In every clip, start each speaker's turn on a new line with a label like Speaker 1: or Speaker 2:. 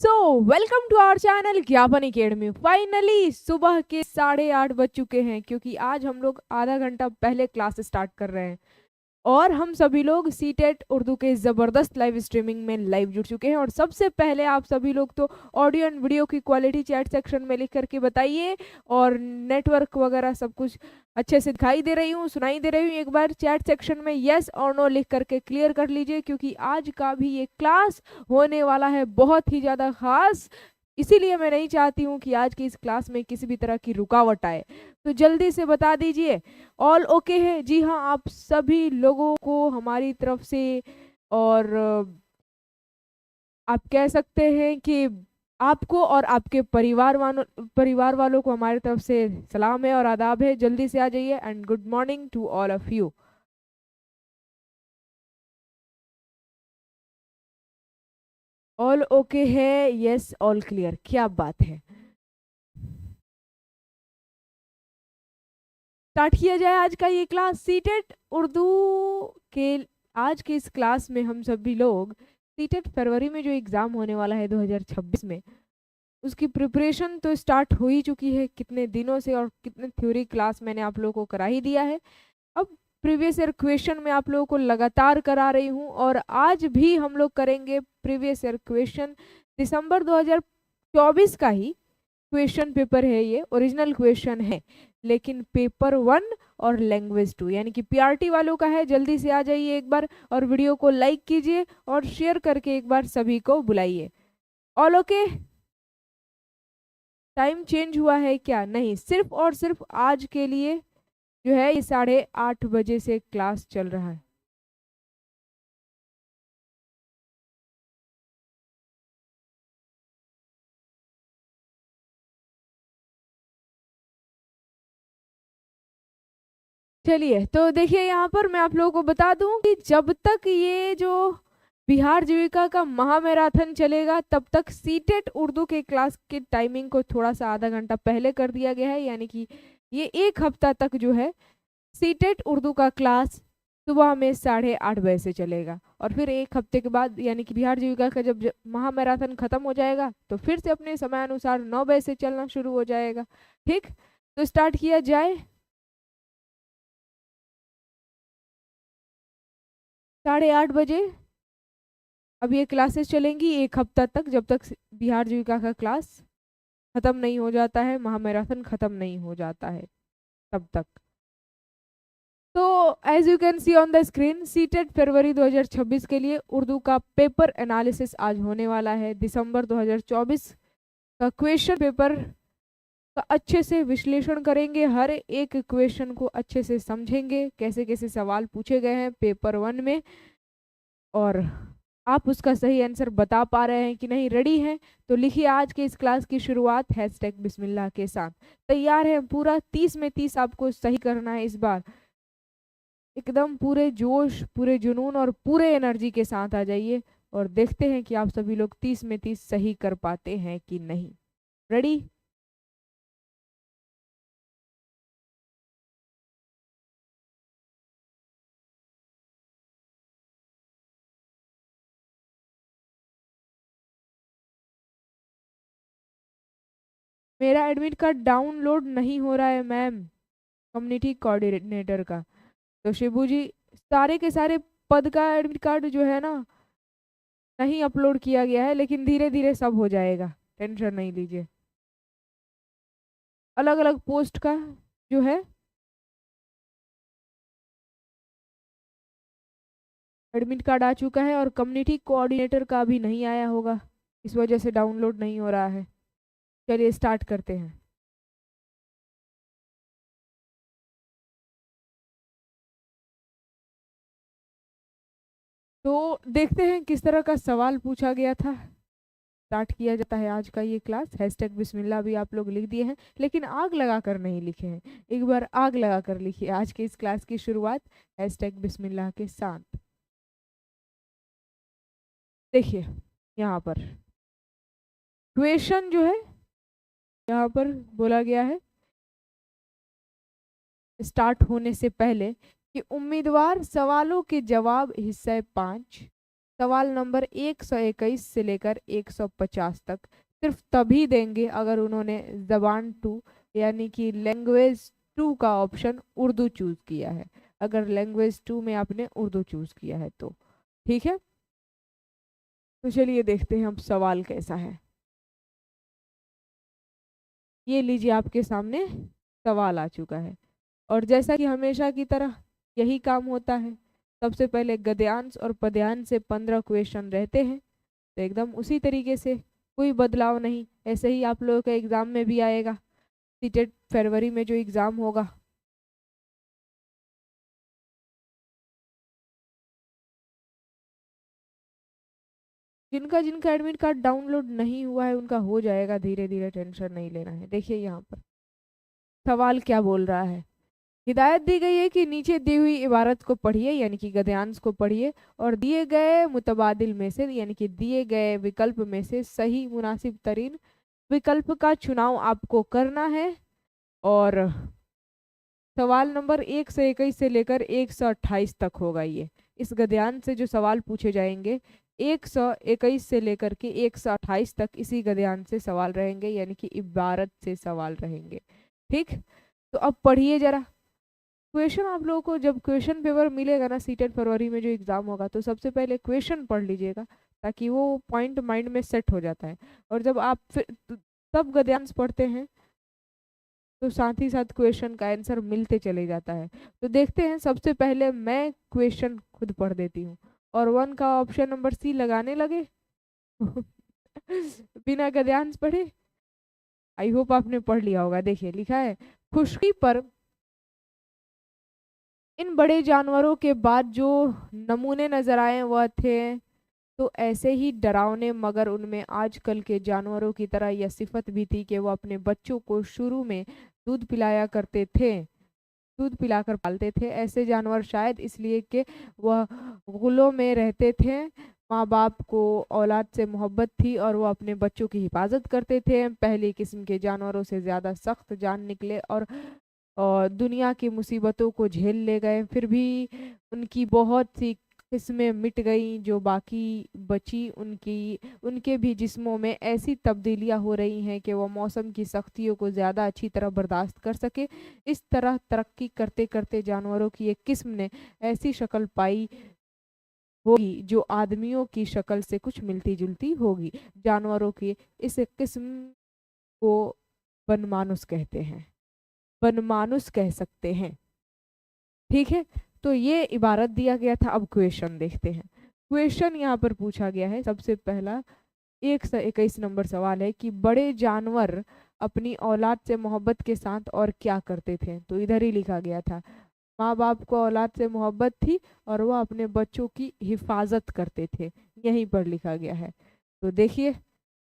Speaker 1: So welcome to our channel Gyapan academy. Finally सुबह के 8:30 बज चुके हैं क्योंकि आज हम लोग आधा घंटा पहले क्लास स्टार्ट कर रहे हैं और हम सभी लोग सीटेट उर्दू के ज़बरदस्त लाइव स्ट्रीमिंग में लाइव जुड़ चुके हैं। और सबसे पहले आप सभी लोग तो ऑडियो एंड वीडियो की क्वालिटी चैट सेक्शन में लिख करके बताइए, और नेटवर्क वगैरह सब कुछ अच्छे से दिखाई दे रही हूँ, सुनाई दे रही हूँ। एक बार चैट सेक्शन में यस और नो लिख करके क्लियर कर लीजिए, क्योंकि आज का भी ये क्लास होने वाला है बहुत ही ज़्यादा खास। इसीलिए मैं नहीं चाहती हूँ कि आज की इस क्लास में किसी भी तरह की रुकावट आए। तो जल्दी से बता दीजिए ऑल ओके है। जी हाँ, आप सभी लोगों को हमारी तरफ से, और आप कह सकते हैं कि आपको और आपके परिवार वालों को हमारी तरफ से सलाम है और आदाब है। जल्दी से आ जाइए and good morning to all of you. All okay है, यस ऑल क्लियर, क्या बात है। स्टार्ट किया जाए आज का ये क्लास सीटेट उर्दू के। आज के इस क्लास में हम सभी लोग सीटेट फरवरी में जो एग्ज़ाम होने वाला है 2026 में, उसकी प्रिपरेशन तो स्टार्ट हो ही चुकी है कितने दिनों से, और कितने थ्योरी क्लास मैंने आप लोगों को करा ही दिया है। अब प्रीवियस ईयर क्वेश्चन मैं आप लोगों को लगातार करा रही हूँ, और आज भी हम लोग करेंगे प्रीवियस ईयर क्वेश्चन। दिसंबर 2024 का ही क्वेश्चन पेपर है, ये ओरिजिनल क्वेश्चन है, लेकिन पेपर 1 और लैंग्वेज 2 यानी कि पीआरटी वालों का है। जल्दी से आ जाइए एक बार, और वीडियो को लाइक कीजिए और शेयर करके एक बार सभी को बुलाइए। All okay. टाइम चेंज हुआ है क्या? नहीं, सिर्फ और सिर्फ आज के लिए जो है ये 8:30 बजे से क्लास चल रहा है। चलिए, तो देखिए यहाँ पर मैं आप लोगों को बता दूं कि जब तक ये जो बिहार जीविका का महामैराथन चलेगा, तब तक सीटेट उर्दू के क्लास के टाइमिंग को थोड़ा सा आधा घंटा पहले कर दिया गया है। यानी कि ये एक हफ्ता तक जो है सीटेट उर्दू का क्लास सुबह में 8:30 बजे से चलेगा, और फिर एक हफ्ते के बाद यानी कि बिहार जीविका का जब महामैराथन खत्म हो जाएगा, तो फिर से अपने समयानुसार 9 बजे से चलना शुरू हो जाएगा। ठीक, तो स्टार्ट किया जाए। 8:30 बजे अब ये क्लासेस चलेंगी एक हफ्ता तक, जब तक बिहार जीविका का क्लास खत्म नहीं हो जाता है, महामैराथन खत्म नहीं हो जाता है तब तक। तो as you can see on the screen, CTET फरवरी 2026 के लिए उर्दू का पेपर एनालिसिस आज होने वाला है। दिसंबर 2024 का क्वेश्चन पेपर का अच्छे से विश्लेषण करेंगे, हर एक क्वेश्चन को अच्छे से समझेंगे, कैसे कैसे सवाल पूछे गए हैं पेपर 1 में, और आप उसका सही आंसर बता पा रहे हैं कि नहीं। रेडी हैं तो लिखिए आज के इस क्लास की शुरुआत हैशटैग बिस्मिल्लाह के साथ। तैयार है? पूरा 30 में 30 आपको सही करना है इस बार। एकदम पूरे जोश, पूरे जुनून और पूरे एनर्जी के साथ आ जाइए, और देखते हैं कि आप सभी लोग 30 में 30 सही कर पाते हैं कि नहीं। रेडी? मेरा एडमिट कार्ड डाउनलोड नहीं हो रहा है मैम, कम्युनिटी कोऑर्डिनेटर का। तो शिबू जी, सारे के सारे पद का एडमिट कार्ड जो है ना, नहीं अपलोड किया गया है, लेकिन धीरे धीरे सब हो जाएगा, टेंशन नहीं लीजिए। अलग अलग पोस्ट का जो है एडमिट कार्ड आ चुका है, और कम्युनिटी कोऑर्डिनेटर का भी नहीं आया होगा, इस वजह से डाउनलोड नहीं हो रहा है। चलिए स्टार्ट करते हैं। तो देखते हैं किस तरह का सवाल पूछा गया था। स्टार्ट किया जाता है आज का ये क्लास। हैशटैग बिस्मिल्लाह भी आप लोग लिख दिए हैं, लेकिन आग लगा कर नहीं लिखे हैं। एक बार आग लगा कर लिखिए आज के इस क्लास की शुरुआत हैशटैग बिस्मिल्लाह के साथ। देखिए यहाँ पर क्वेश्चन जो है यहाँ पर बोला गया है स्टार्ट होने से पहले कि उम्मीदवार सवालों के जवाब हिस्सा 5 सवाल नंबर 121 से लेकर 150 तक सिर्फ तभी देंगे अगर उन्होंने जबान 2 यानी कि लैंग्वेज 2 का ऑप्शन उर्दू चूज किया है। अगर लैंग्वेज 2 में आपने उर्दू चूज किया है तो ठीक है। तो चलिए देखते हैं हम सवाल कैसा है। ये लीजिए आपके सामने सवाल आ चुका है और जैसा कि हमेशा की तरह यही काम होता है। सबसे पहले गद्यांश और पद्यांश से 15 क्वेश्चन रहते हैं, तो एकदम उसी तरीके से कोई बदलाव नहीं, ऐसे ही आप लोगों के एग्जाम में भी आएगा। सीटेट फरवरी में जो एग्जाम होगा, जिनका जिनका एडमिट कार्ड डाउनलोड नहीं हुआ है उनका हो जाएगा धीरे धीरे, टेंशन नहीं लेना है। देखिए यहाँ पर सवाल क्या बोल रहा है। हिदायत दी गई है कि नीचे दी हुई इबारत को पढ़िए यानी कि गद्यांश को पढ़िए और दिए गए मुतबादिल में से यानी कि दिए गए विकल्प में से सही मुनासिब तरीन विकल्प का चुनाव आपको करना है। और सवाल नंबर 121 से लेकर 128 तक होगा ये। इस गद्यांश से जो सवाल पूछे जाएंगे 121 से लेकर के 128 तक इसी गद्यांश से सवाल रहेंगे यानी कि इबारत से सवाल रहेंगे। ठीक, तो अब पढ़िए जरा क्वेश्चन। आप लोगों को जब क्वेश्चन पेपर मिलेगा ना सीटेट फरवरी में जो एग्जाम होगा, तो सबसे पहले क्वेश्चन पढ़ लीजिएगा ताकि वो पॉइंट माइंड में सेट हो जाता है। और जब आप फिर तब गद्यांश पढ़ते हैं तो साथ ही साथ क्वेश्चन का आंसर मिलते चले जाता है। तो देखते हैं, सबसे पहले मैं क्वेश्चन खुद पढ़ देती हूँ और 1 का ऑप्शन नंबर सी लगाने लगे बिना गद्यांश पढ़े। आई होप आपने पढ़ लिया होगा। देखिए लिखा है, खुशकी पर इन बड़े जानवरों के बाद जो नमूने नजर आए वह थे तो ऐसे ही डरावने, मगर उनमें आजकल के जानवरों की तरह यह सिफत भी थी कि वो अपने बच्चों को शुरू में दूध पिलाया करते थे, दूध पिलाकर पालते थे। ऐसे जानवर शायद इसलिए कि वह गुलों में रहते थे, माँ बाप को औलाद से मोहब्बत थी और वो अपने बच्चों की हिफाजत करते थे। पहली किस्म के जानवरों से ज़्यादा सख्त जान निकले और दुनिया की मुसीबतों को झेल ले गए। फिर भी उनकी बहुत सी किस्में मिट गईं, जो बाकी बची उनके भी जिस्मों में ऐसी तब्दीलियां हो रही हैं कि वो मौसम की सख्तियों को ज़्यादा अच्छी तरह बर्दाश्त कर सके। इस तरह तरक्की करते करते जानवरों की एक किस्म ने ऐसी शक्ल पाई होगी जो आदमियों की शक्ल से कुछ मिलती जुलती होगी। जानवरों की इस किस्म को बनमानुस कहते हैं, बनमानुस कह सकते हैं। ठीक है, तो ये इबारत दिया गया था। अब क्वेश्चन देखते हैं। क्वेश्चन यहाँ पर पूछा गया है, सबसे पहला 121 नंबर सवाल है कि बड़े जानवर अपनी औलाद से मोहब्बत के साथ और क्या करते थे। तो इधर ही लिखा गया था, माँ बाप को औलाद से मोहब्बत थी और वह अपने बच्चों की हिफाजत करते थे, यहीं पर लिखा गया है। तो देखिए,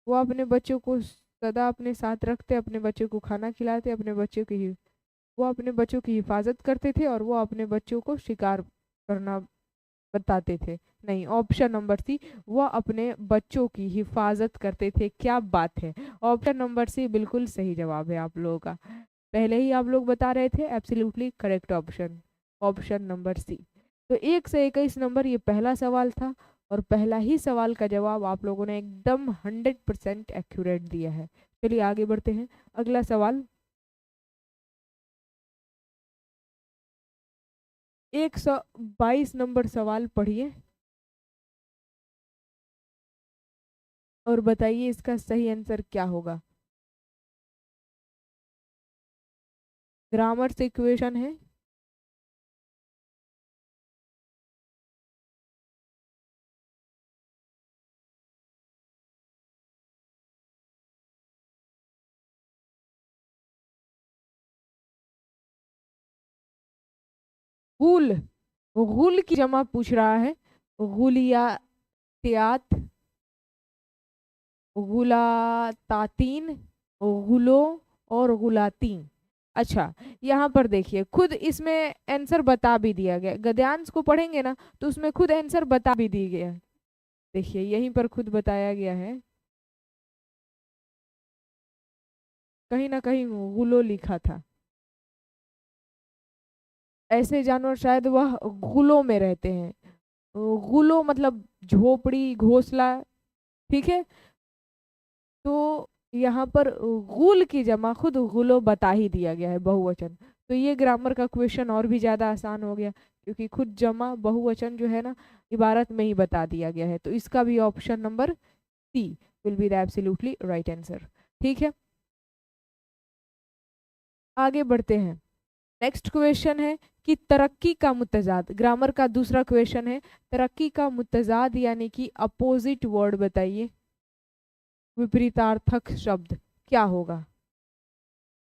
Speaker 1: वो अपने बच्चों को सदा अपने साथ रखते, अपने बच्चों को खाना खिलाते, वो अपने बच्चों की हिफाजत करते थे और वो अपने बच्चों को शिकार करना बताते थे। नहीं, ऑप्शन नंबर सी, वह अपने बच्चों की हिफाजत करते थे। क्या बात है, ऑप्शन नंबर सी बिल्कुल सही जवाब है आप लोगों का। पहले ही आप लोग बता रहे थे, absolutely correct option, option number C. तो 1 से 21 नंबर ये पहला सवाल था और पहला ही सवाल का जवाब आप लोगों ने एकदम 100% एक्यूरेट दिया है। चलिए आगे बढ़ते हैं। अगला सवाल 122 नंबर सवाल पढ़िए और बताइए इसका सही आंसर क्या होगा। ग्रामर से क्वेश्चन है। गुल, गुल की जमा पूछ रहा है। गुलियातियात, गुलातातीन, गुलो और गुलातीन। अच्छा, यहाँ पर देखिए खुद इसमें आंसर बता भी दिया गया। गद्यांश को पढ़ेंगे ना तो उसमें खुद आंसर बता भी दिया गया है। देखिए यहीं पर खुद बताया गया है, कहीं ना कहीं गुलो लिखा था। ऐसे जानवर शायद वह गुलों में रहते हैं। गुलो मतलब झोपड़ी, घोंसला, ठीक है। तो यहाँ पर गुल की जमा खुद गुलो बता ही दिया गया है, बहुवचन। तो ये ग्रामर का क्वेश्चन और भी ज़्यादा आसान हो गया, क्योंकि खुद जमा बहुवचन जो है ना इबारत में ही बता दिया गया है। तो इसका भी option number C will be the absolutely right answer. ठीक है, आगे बढ़ते हैं। नेक्स्ट क्वेश्चन है कि तरक्की का मुतजाद, ग्रामर का दूसरा क्वेश्चन है, तरक्की का मुतजाद यानी कि अपोजिट वर्ड बताइए, विपरीतार्थक शब्द क्या होगा।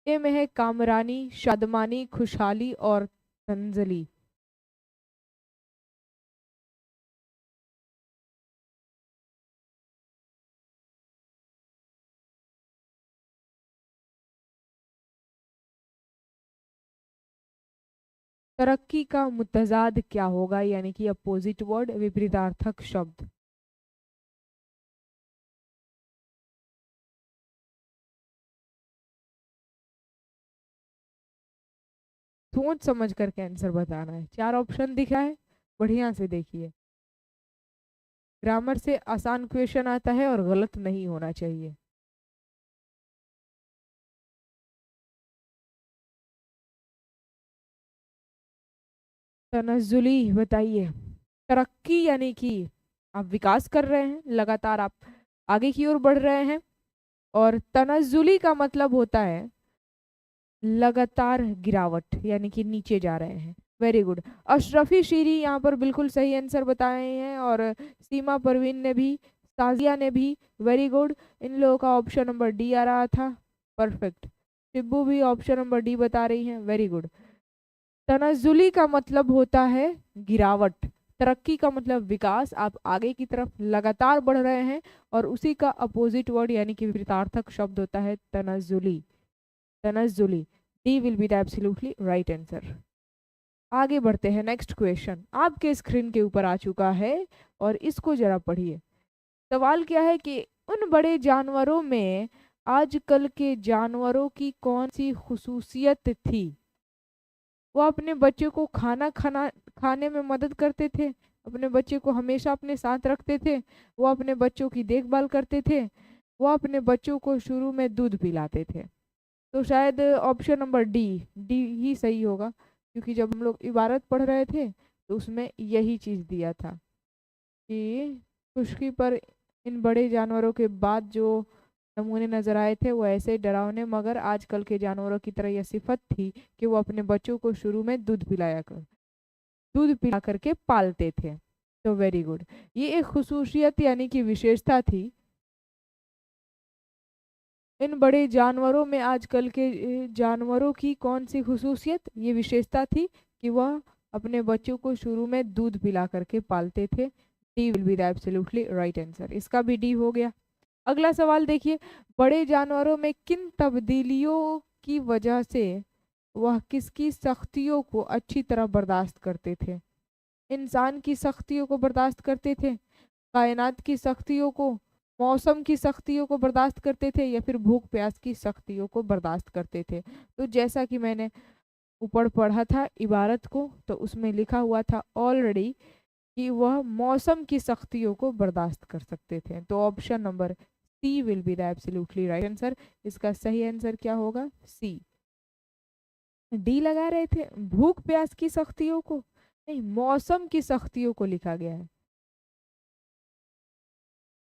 Speaker 1: ए में है कामरानी, शादमानी, खुशहाली और तंजली। तरक्की का मुतजाद क्या होगा यानी कि अपोजिट वर्ड, विपरीतार्थक शब्द। सोच समझ करके आंसर बताना है। चार ऑप्शन दिखा है, बढ़िया से देखिए। ग्रामर से आसान क्वेश्चन आता है और गलत नहीं होना चाहिए। तनज़्ज़ुली बताइए। तरक्की यानी कि आप विकास कर रहे हैं, लगातार आप आगे की ओर बढ़ रहे हैं। और तनज़्ज़ुली का मतलब होता है लगातार गिरावट, यानी कि नीचे जा रहे हैं। Very good. अशरफी शीरी यहाँ पर बिल्कुल सही आंसर बताए हैं, और सीमा परवीन ने भी, साजिया ने भी, वेरी गुड। इन लोगों का ऑप्शन नंबर डी आ रहा था, परफेक्ट। शिब्बू भी ऑप्शन नंबर डी बता रही हैं, वेरी गुड। तनज़्ज़ुली का मतलब होता है गिरावट, तरक्की का मतलब विकास, आप आगे की तरफ लगातार बढ़ रहे हैं। और उसी का अपोजिट वर्ड यानी कि विपरीतार्थक शब्द होता है तनज़्ज़ुली। तनज़्ज़ुली, D will be the absolutely right answer. आगे बढ़ते हैं। नेक्स्ट क्वेश्चन आपके स्क्रीन के ऊपर आ चुका है, और इसको जरा पढ़िए। सवाल क्या है कि उन बड़े जानवरों में आजकल के जानवरों की कौन सी खुसूसियत थी। वो अपने बच्चे को खाने में मदद करते थे, अपने बच्चे को हमेशा अपने साथ रखते थे, वो अपने बच्चों की देखभाल करते थे, वो अपने बच्चों को शुरू में दूध पिलाते थे। तो शायद ऑप्शन नंबर डी, डी ही सही होगा, क्योंकि जब हम लोग इबारत पढ़ रहे थे तो उसमें यही चीज़ दिया था कि खुशकी पर इन बड़े जानवरों के बाद जो नमूने नजर आए थे वो ऐसे डरावने, मगर आजकल के जानवरों की तरह यह सिफत थी कि वो अपने बच्चों को शुरू में दूध पिला करके पालते थे। तो वेरी गुड, ये एक खुसूसियत यानी कि विशेषता थी। इन बड़े जानवरों में आजकल के जानवरों की कौन सी खुसूसियत, ये विशेषता थी कि वह अपने बच्चों को शुरू में दूध पिला करके पालते थे। D will be the absolutely right answer. इसका भी डी हो गया। अगला सवाल देखिए, बड़े जानवरों में किन तब्दीलियों की वजह से वह किसकी सख्तियों को अच्छी तरह बर्दाश्त करते थे। इंसान की सख्तियों को बर्दाश्त करते थे, कायनात की सख्तियों को, मौसम की सख्तियों को बर्दाश्त करते थे, या फिर भूख प्यास की सख्तियों को बर्दाश्त करते थे। तो जैसा कि मैंने ऊपर पढ़ा था इबारत को, तो उसमें लिखा हुआ था ऑलरेडी कि वह मौसम की सख्तियों को बर्दाश्त कर सकते थे। तो option number C will be the absolutely right answer. इसका सही आंसर क्या होगा, सी। डी लगा रहे थे भूख प्यास की सख्तियों को, नहीं, मौसम की सख्तियों को लिखा गया है,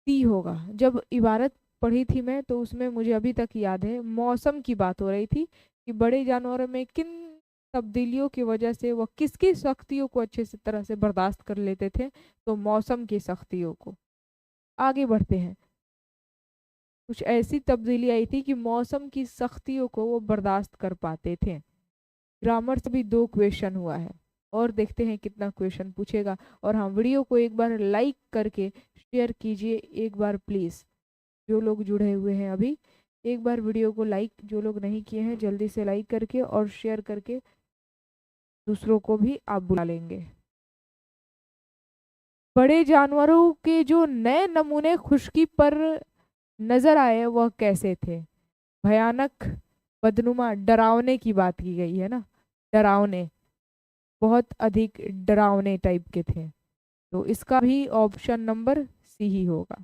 Speaker 1: सी होगा। जब इबारत पढ़ी थी मैं तो उसमें मुझे अभी तक याद है मौसम की बात हो रही थी कि बड़े जानवरों में किन तब्दीलियों की वजह से वह किसकी सख्तियों को अच्छे से तरह से बर्दाश्त कर लेते थे, तो मौसम की सख्तियों को। आगे बढ़ते हैं। कुछ ऐसी तब्दीली आई थी कि मौसम की सख्तियों को वो बर्दाश्त कर पाते थे। ग्रामर से भी दो क्वेश्चन हुआ है, और देखते हैं कितना क्वेश्चन पूछेगा। और हाँ, वीडियो को एक बार लाइक करके शेयर कीजिए एक बार प्लीज़, जो लोग जुड़े हुए हैं अभी। एक बार वीडियो को लाइक, जो लोग नहीं किए हैं जल्दी से लाइक करके और शेयर करके दूसरों को भी आप बुला लेंगे। बड़े जानवरों के जो नए नमूने खुशकी पर नजर आए वह कैसे थे। भयानक, बदनुमा, डरावने की बात की गई है ना, डरावने, बहुत अधिक डरावने टाइप के थे। तो इसका भी ऑप्शन नंबर सी ही होगा,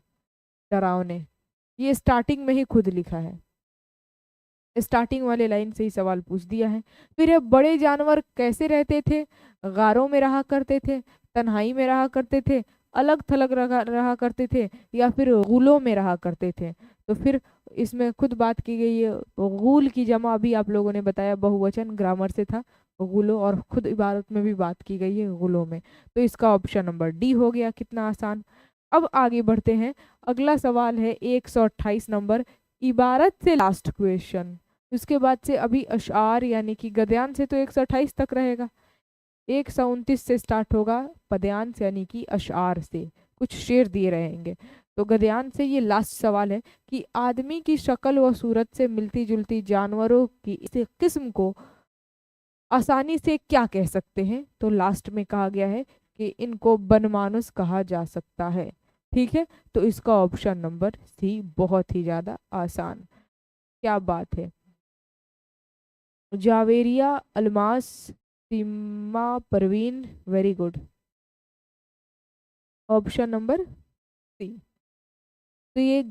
Speaker 1: डरावने। ये स्टार्टिंग में ही खुद लिखा है, स्टार्टिंग वाले लाइन से ही सवाल पूछ दिया है। फिर ये बड़े जानवर कैसे रहते थे? गारों में रहा करते थे, तन्हाई में रहा करते थे, अलग थलग रहा करते थे, या फिर गुलों में रहा करते थे? तो फिर इसमें खुद बात की गई है, गुल की जमा भी आप लोगों ने बताया बहुवचन ग्रामर से था गुलो, और खुद इबारत में भी बात की गई है गुलों में। तो इसका ऑप्शन नंबर डी हो गया। कितना आसान। अब आगे बढ़ते हैं। अगला सवाल है 128 नंबर, इबारत से लास्ट क्वेश्चन। उसके बाद से अभी अशआर यानी कि गद्यांश से तो 128 तक रहेगा, 129 से स्टार्ट होगा पद्यांश यानी कि अशआर से, कुछ शेर दिए रहेंगे। तो गद्यांश से ये लास्ट सवाल है कि आदमी की शक्ल व सूरत से मिलती जुलती जानवरों की इस किस्म को आसानी से क्या कह सकते हैं? तो लास्ट में कहा गया है कि इनको बनमानुस कहा जा सकता है। ठीक है, तो इसका ऑप्शन नंबर सी बहुत ही ज्यादा आसान। क्या बात है। Javeria, Almas, Seema Parveen, very good. Option number C. तो ये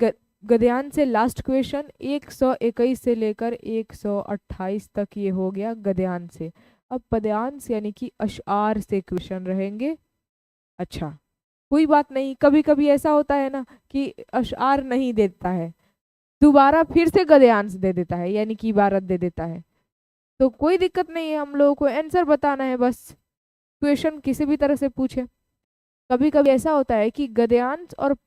Speaker 1: गद्यांश से लास्ट क्वेश्चन 121 से लेकर 128 तक ये हो गया गद्यांश से। अब पद्यांश यानी कि अशआर से क्वेश्चन रहेंगे। अच्छा, कोई बात नहीं, कभी कभी ऐसा होता है ना कि अशआर नहीं देता है, दोबारा फिर से गद्यांश दे देता है यानी कि इबारत दे देता है, तो कोई दिक्कत नहीं है, हम लोगों को आंसर बताना है बस। क्वेश्चन किसी भी तरह से पूछे। कभी कभी ऐसा होता है कि गद्यांश और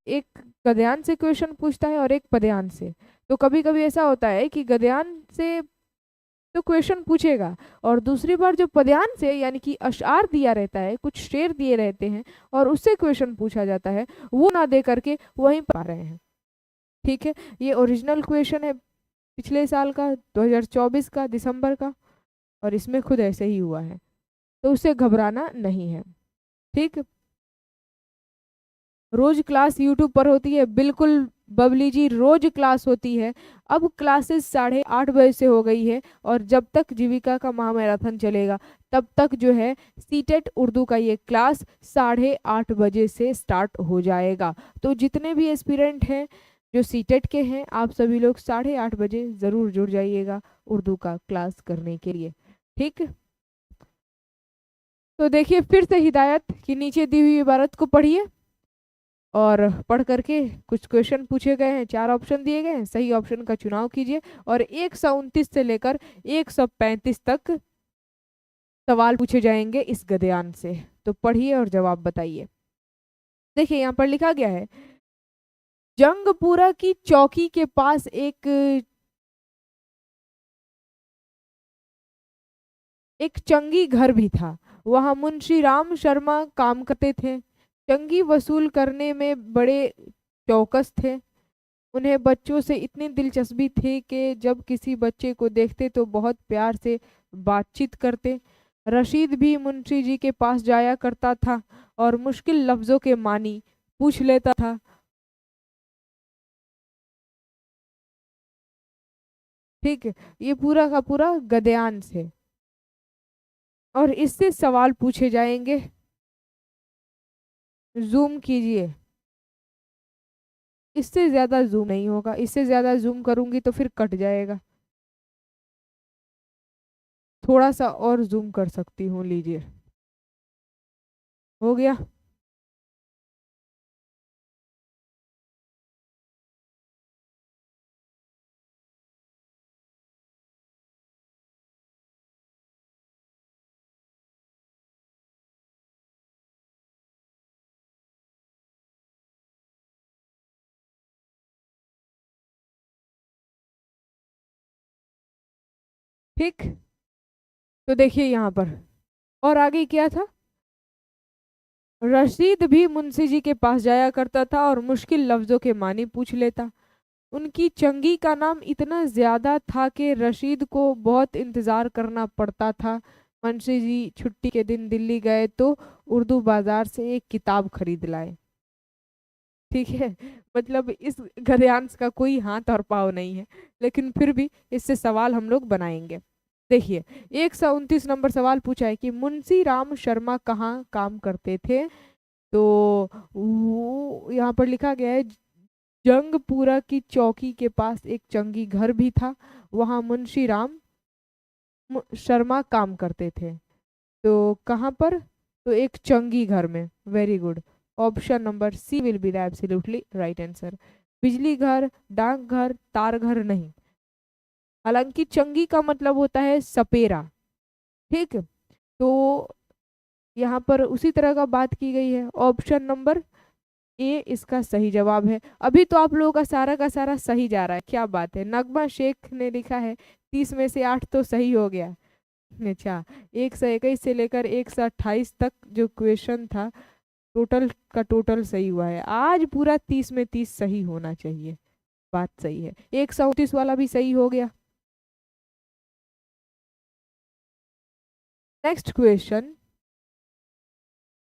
Speaker 1: एक गद्यांश से क्वेश्चन पूछता है और एक पद्यांश से। तो कभी कभी ऐसा होता है कि गद्यांश से तो क्वेश्चन पूछेगा, और दूसरी बार जो पद्यांश से यानी कि अशआर दिया रहता है, कुछ शेर दिए रहते हैं और उससे क्वेश्चन पूछा जाता है, वो ना दे करके वहीं पा रहे हैं। ठीक है, ये ओरिजिनल क्वेश्चन है पिछले साल का 2024 का दिसंबर का, और इसमें खुद ऐसे ही हुआ है, तो उससे घबराना नहीं है। ठीक, रोज क्लास यूट्यूब पर होती है, बिल्कुल बबली जी, रोज क्लास होती है। अब क्लासेस 8:30 बजे से हो गई है, और जब तक जीविका का महामैराथन चलेगा तब तक जो है सीटेट उर्दू का ये क्लास 8:30 बजे से स्टार्ट हो जाएगा। तो जितने भी एस्पिरेंट हैं जो सीटेट के हैं, आप सभी लोग 8:30 बजे ज़रूर जुड़ जाइएगा उर्दू का क्लास करने के लिए। ठीक, तो देखिए फिर से हिदायत कि नीचे दी हुई इबारत को पढ़िए, और पढ़ करके कुछ क्वेश्चन पूछे गए हैं, 4 ऑप्शन दिए गए हैं, सही ऑप्शन का चुनाव कीजिए, और 129 से लेकर 135 तक सवाल पूछे जाएंगे इस गद्यांश से। तो पढ़िए और जवाब बताइए। देखिए यहाँ पर लिखा गया है, जंगपुरा की चौकी के पास एक चंगी घर भी था। वहां मुंशी राम शर्मा काम करते थे। चंगी वसूल करने में बड़े चौकस थे। उन्हें बच्चों से इतनी दिलचस्पी थी कि जब किसी बच्चे को देखते तो बहुत प्यार से बातचीत करते। रशीद भी मुंशी जी के पास जाया करता था और मुश्किल लफ्जों के मानी पूछ लेता था। ठीक है, ये पूरा का पूरा गद्यांश है, और इससे सवाल पूछे जाएंगे। जूम कीजिए, इससे ज्यादा जूम नहीं होगा, इससे ज्यादा जूम करूंगी तो फिर कट जाएगा। थोड़ा सा और जूम कर सकती हूँ, लीजिए, हो गया। ठीक, तो देखिए यहाँ पर और आगे क्या था। रशीद भी मुंशी जी के पास जाया करता था और मुश्किल लफ्जों के मानी पूछ लेता। उनकी चंगी का नाम इतना ज्यादा था कि रशीद को बहुत इंतजार करना पड़ता था। मुंशी जी छुट्टी के दिन दिल्ली गए तो उर्दू बाजार से एक किताब खरीद लाए। ठीक है, मतलब इस गद्यांश का कोई हाथ और पाँव नहीं है, लेकिन फिर भी इससे सवाल हम लोग बनाएंगे। देखिए 129 नंबर सवाल पूछा है कि मुंशी राम शर्मा कहाँ काम करते थे। तो वो यहाँ पर लिखा गया है, जंगपुरा की चौकी के पास एक चंगी घर भी था, वहाँ मुंशी राम शर्मा काम करते थे। तो कहाँ पर? तो एक चंगी घर में। Very good. Option number C will be the absolutely right answer. बिजली घर, डाक घर, तार घर नहीं। हालांकि चंगी का मतलब होता है सपेरा। ठीक। तो यहाँ पर उसी तरह का बात की गई है। ऑप्शन नंबर ए इसका सही जवाब है। अभी तो आप लोगों का सारा सही जा रहा है, क्या बात है। नगमा शेख ने लिखा है 30 में से 8 तो सही हो गया। अच्छा, 121 से लेकर 128 तक जो क्वेश्चन था, टोटल का टोटल सही हुआ है। आज पूरा 30 में 30 सही होना चाहिए। बात सही है। 137 वाला भी सही हो गया। नेक्स्ट क्वेश्चन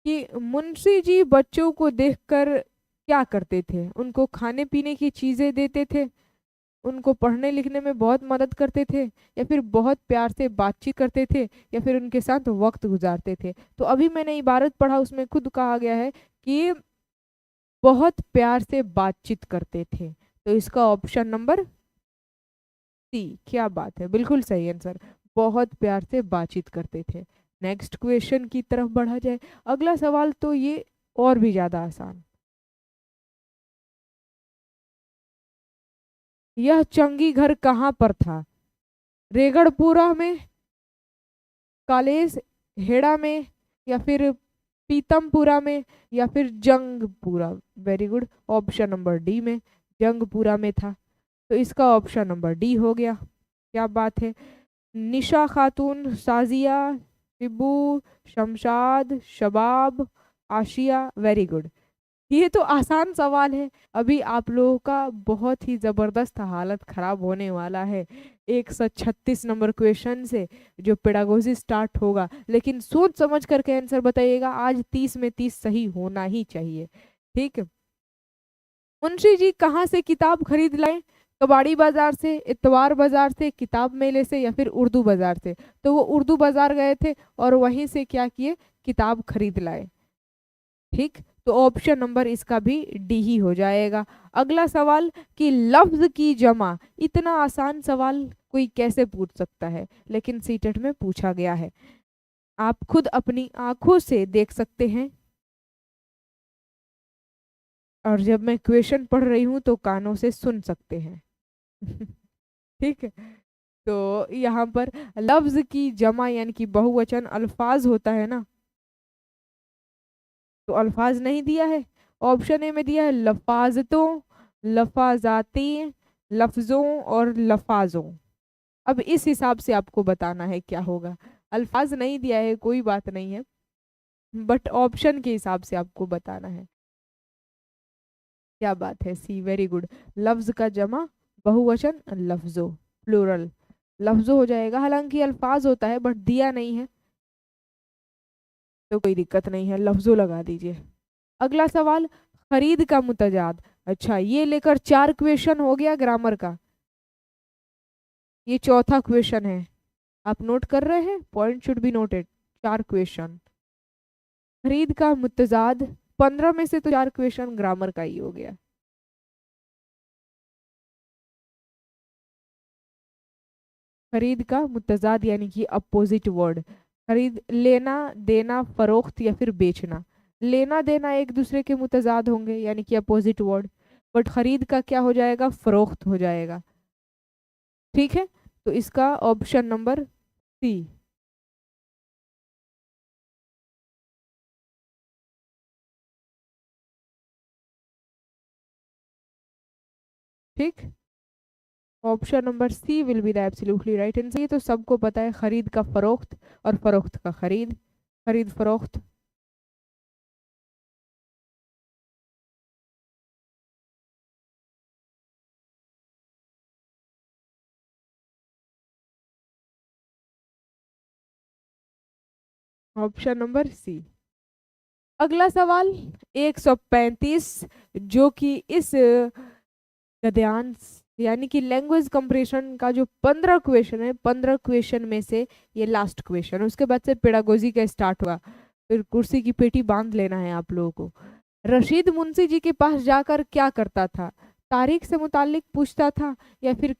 Speaker 1: कि मुंशी जी बच्चों को देखकर क्या करते थे? उनको खाने पीने की चीजें देते थे, उनको पढ़ने लिखने में बहुत मदद करते थे, या फिर बहुत प्यार से बातचीत करते थे, या फिर उनके साथ वक्त गुजारते थे। तो अभी मैंने इबारत पढ़ा, उसमें खुद कहा गया है कि बहुत प्यार से बातचीत करते थे। तो इसका ऑप्शन नंबर सी। क्या बात है, बिल्कुल सही आंसर। बहुत प्यार से बातचीत करते थे। नेक्स्ट क्वेश्चन की तरफ बढ़ा जाए। अगला सवाल तो ये और भी ज्यादा आसान। यह चंगी घर कहाँ पर था? रेगड़पुरा में, कालेज हेड़ा में, या फिर पीतमपुरा में, या फिर Jangpura. Very good. Option number D में, जंगपुरा में था। तो इसका ऑप्शन नंबर डी हो गया। क्या बात है। निशा खातून, साजिया, शिबू, शमशाद, शबाब, आशिया। Very good. ये तो आसान सवाल है। अभी आप लोगों का बहुत ही जबरदस्त हालत खराब होने वाला है 136 नंबर क्वेश्चन से, जो पेडागोजी स्टार्ट होगा। लेकिन सोच समझ करके आंसर बताइएगा, आज 30 में 30 सही होना ही चाहिए। ठीक है। मुंशी जी कहाँ से किताब खरीद लाए? कबाड़ी बाजार से, इतवार बाजार से, किताब मेले से, या फिर उर्दू बाजार से? तो वो उर्दू बाजार गए थे और वहीं से क्या किए, किताब खरीद लाए। ठीक। तो ऑप्शन नंबर इसका भी डी ही हो जाएगा। अगला सवाल कि लफ्ज की जमा। इतना आसान सवाल कोई कैसे पूछ सकता है, लेकिन सीटेट में पूछा गया है। आप खुद अपनी आंखों से देख सकते हैं, और जब मैं क्वेश्चन पढ़ रही हूं तो कानों से सुन सकते हैं। ठीक है। तो यहाँ पर लफ्ज की जमा यानी कि बहुवचन अल्फाज होता है ना, तो अल्फाज नहीं दिया है। ऑप्शन ए में दिया है लफाजतों, लफाजाती, लफ्जों और लफाजों। अब इस हिसाब से आपको बताना है क्या होगा। अल्फाज नहीं दिया है, कोई बात नहीं है, बट ऑप्शन के हिसाब से आपको बताना है। क्या बात है, सी। Very good. लफ्ज का जमा बहुवचन लफ्जों, प्लूरल लफ्जों हो जाएगा। हालांकि अल्फाज होता है बट दिया नहीं है, तो कोई दिक्कत नहीं है, लफ्जों लगा दीजिए। अगला सवाल, खरीद का मुतजाद। अच्छा, ये लेकर 4 क्वेश्चन हो गया ग्रामर का। ये चौथा क्वेश्चन है। आप नोट कर रहे हैं? Point should be noted. 4 question खरीद का मुतजाद। 15 में से तो 4 क्वेश्चन ग्रामर का ही हो गया। खरीद का मुतजाद यानी कि अपोजिट वर्ड। खरीद, लेना देना, फरोख्त या फिर बेचना। लेना देना एक दूसरे के मुतजाद होंगे यानी कि अपोजिट वर्ड, बट खरीद का क्या हो जाएगा, फरोख्त हो जाएगा। ठीक है। तो इसका ऑप्शन नंबर सी। ठीक। Option number C will be the absolutely right answer. ये तो सबको पता है, खरीद का फरोख्त और फरोख्त का खरीद, खरीद फरोख्त। Option number C. अगला सवाल 135, जो कि इस गद्यांश यानी कि लैंग्वेज कंप्रेशन का जो 15 क्वेश्चन है, 15 क्वेश्चन में से ये लास्ट क्वेश्चन है। उसके बाद से पेडागोजी का स्टार्ट हुआ। फिर कुर्सी की पेटी बांध लेना है आप लोगों को। रशीद मुंशी जी के पास जाकर क्या करता था? तारीख से मुतालिक पूछता था, या फिर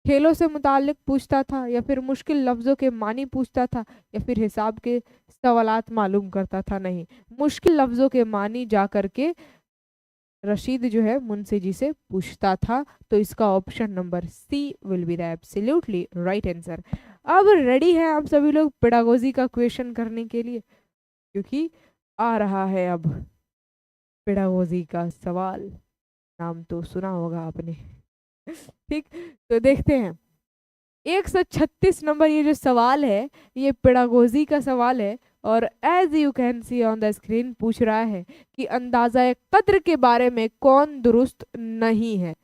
Speaker 1: खेलों से मुतालिक पूछता था, या फिर मुश्किल लफ्जों के मानी पूछता था, या फिर हिसाब के सवालात मालूम करता था? नहीं, मुश्किल लफ्जों के मानी जा करके रशीद जो है मुंशी जी से पूछता था। तो इसका option number C will be the absolutely right answer. अब रेडी हैं आप सभी लोग पेडागोजी का क्वेश्चन करने के लिए, क्योंकि आ रहा है अब पेडागोजी का सवाल। नाम तो सुना होगा आपने। ठीक, तो देखते हैं 136 नंबर ये जो सवाल है, ये पेडागोजी का सवाल है। और as you can see on the screen पूछ रहा है कि अंदाजा कद्र के बारे में कौन दुरुस्त नहीं है।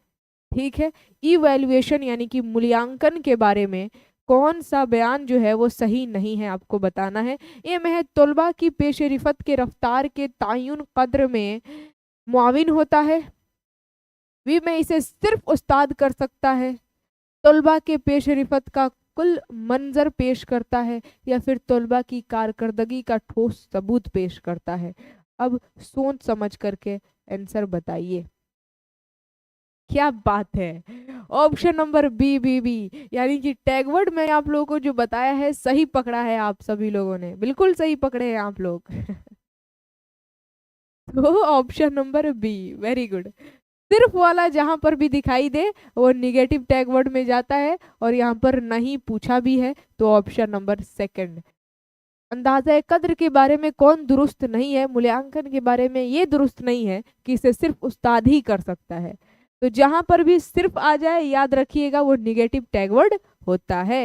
Speaker 1: ठीक है, इवैल्यूएशन यानी कि मूल्यांकन के बारे में कौन सा बयान जो है वो सही नहीं है, आपको बताना है। ये में है तलबा की पेश रिफत के रफ्तार के तायुन कद्र में मुआविन होता है। वी में इसे सिर्फ उस्ताद कर सकता है। तलबा के पेश रिफत का कुल मंजर पेश करता है, या फिर तलबा की कारकर्दगी का ठोस सबूत पेश करता है। अब सोच समझ करके आंसर बताइए। क्या बात है, ऑप्शन नंबर बी यानी कि टैगवर्ड में आप लोगों को जो बताया है सही पकड़ा है आप सभी लोगों ने, बिल्कुल सही पकड़े हैं आप लोग। तो option number B, very good. सिर्फ वाला जहां पर भी दिखाई दे वो निगेटिव टैग वर्ड में जाता है, और यहाँ पर नहीं पूछा भी है तो ऑप्शन नंबर सेकंड। अंदाजा कद्र के बारे में कौन दुरुस्त नहीं है, मूल्यांकन के बारे में ये दुरुस्त नहीं है कि इसे सिर्फ उस्ताद ही कर सकता है। तो जहां पर भी सिर्फ आ जाए याद रखिएगा वो निगेटिव टैग वर्ड होता है।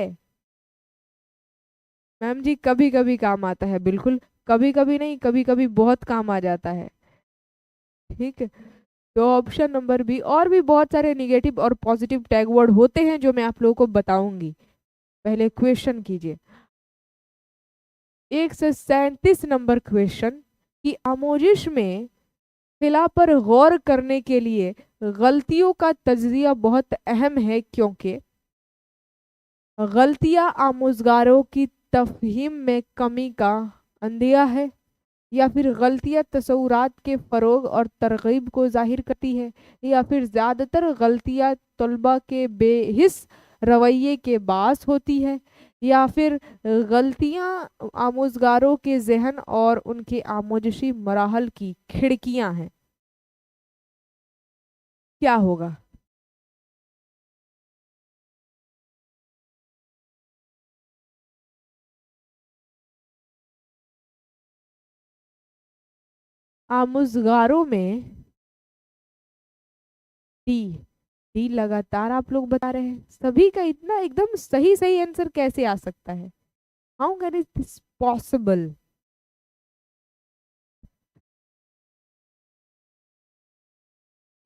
Speaker 1: मैम जी कभी कभी काम आता है, बिल्कुल कभी कभी नहीं, कभी कभी बहुत काम आ जाता है। ठीक है, तो ऑप्शन नंबर बी। और भी बहुत सारे निगेटिव और पॉजिटिव टैग वर्ड होते हैं जो मैं आप लोगों को बताऊंगी। पहले क्वेश्चन कीजिए 137 नंबर क्वेश्चन कि आमोजिश में खिला पर गौर करने के लिए गलतियों का तज्जिया बहुत अहम है, क्योंकि गलतियां आमोजगारों की तफहीम में कमी का अंदिया है, या फिर गलतियां तसव्वुरात के फ़रोग और तरगीब को जाहिर करती है, या फिर ज़्यादातर गलतियां तलबा के बेहिस रवैये के बास होती है, या फिर गलतियां आमोजगारों के जहन और उनके आमोजशी मराहल की खिड़कियां हैं। क्या होगा? आमोजगारों में डी। डी लगातार आप लोग बता रहे हैं, सभी का इतना एकदम सही सही आंसर कैसे आ सकता है? How can it this possible?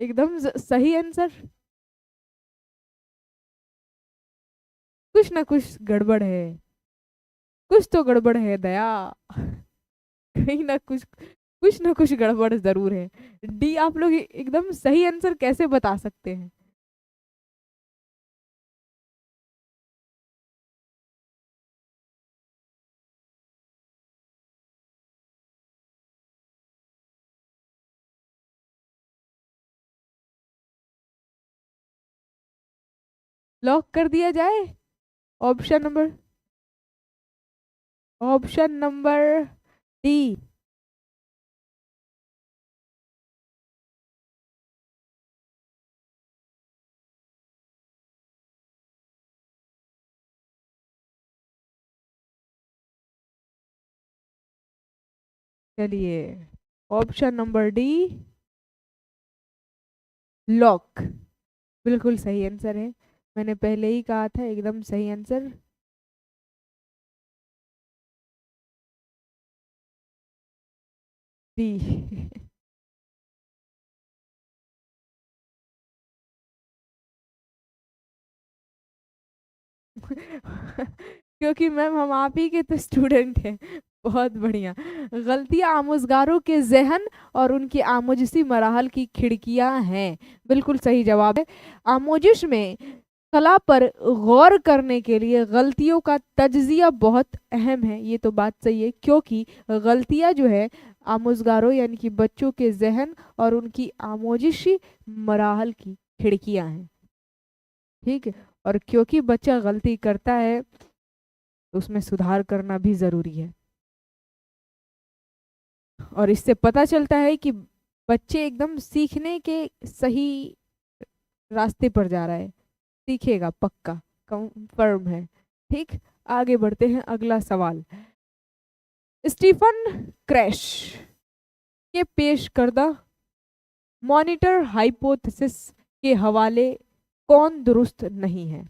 Speaker 1: एकदम सही आंसर। कुछ ना कुछ गड़बड़ है, कुछ तो गड़बड़ है दया। कहीं ना कुछ ना कुछ गड़बड़ जरूर है। डी आप लोग एकदम सही आंसर कैसे बता सकते हैं? लॉक कर दिया जाए? Option number option number D. चलिए, ऑप्शन नंबर डी लॉक, बिल्कुल सही आंसर है। मैंने पहले ही कहा था एकदम सही आंसर। डी। क्योंकि मैम हम आप ही के तो स्टूडेंट हैं। बहुत बढ़िया। गलतियां आमोजगारों के जहन और उनकी आमोजसी मराहल की खिड़कियां हैं, बिल्कुल सही जवाब है। आमोजिश में कला पर गौर करने के लिए गलतियों का तज्जिया बहुत अहम है। ये तो बात सही है, क्योंकि गलतियां जो है आमोजगारों यानी कि बच्चों के जहन और उनकी आमोजिशी मराहल की खिड़कियां हैं। ठीक है, और क्योंकि बच्चा गलती करता है तो उसमें सुधार करना भी जरूरी है। और इससे पता चलता है कि बच्चे एकदम सीखने के सही रास्ते पर जा रहा है, सीखेगा पक्का, कंफर्म है। ठीक, आगे बढ़ते हैं, अगला सवाल। स्टीफन क्रैश के पेश करदा मॉनिटर हाइपोथेसिस के हवाले कौन दुरुस्त नहीं है?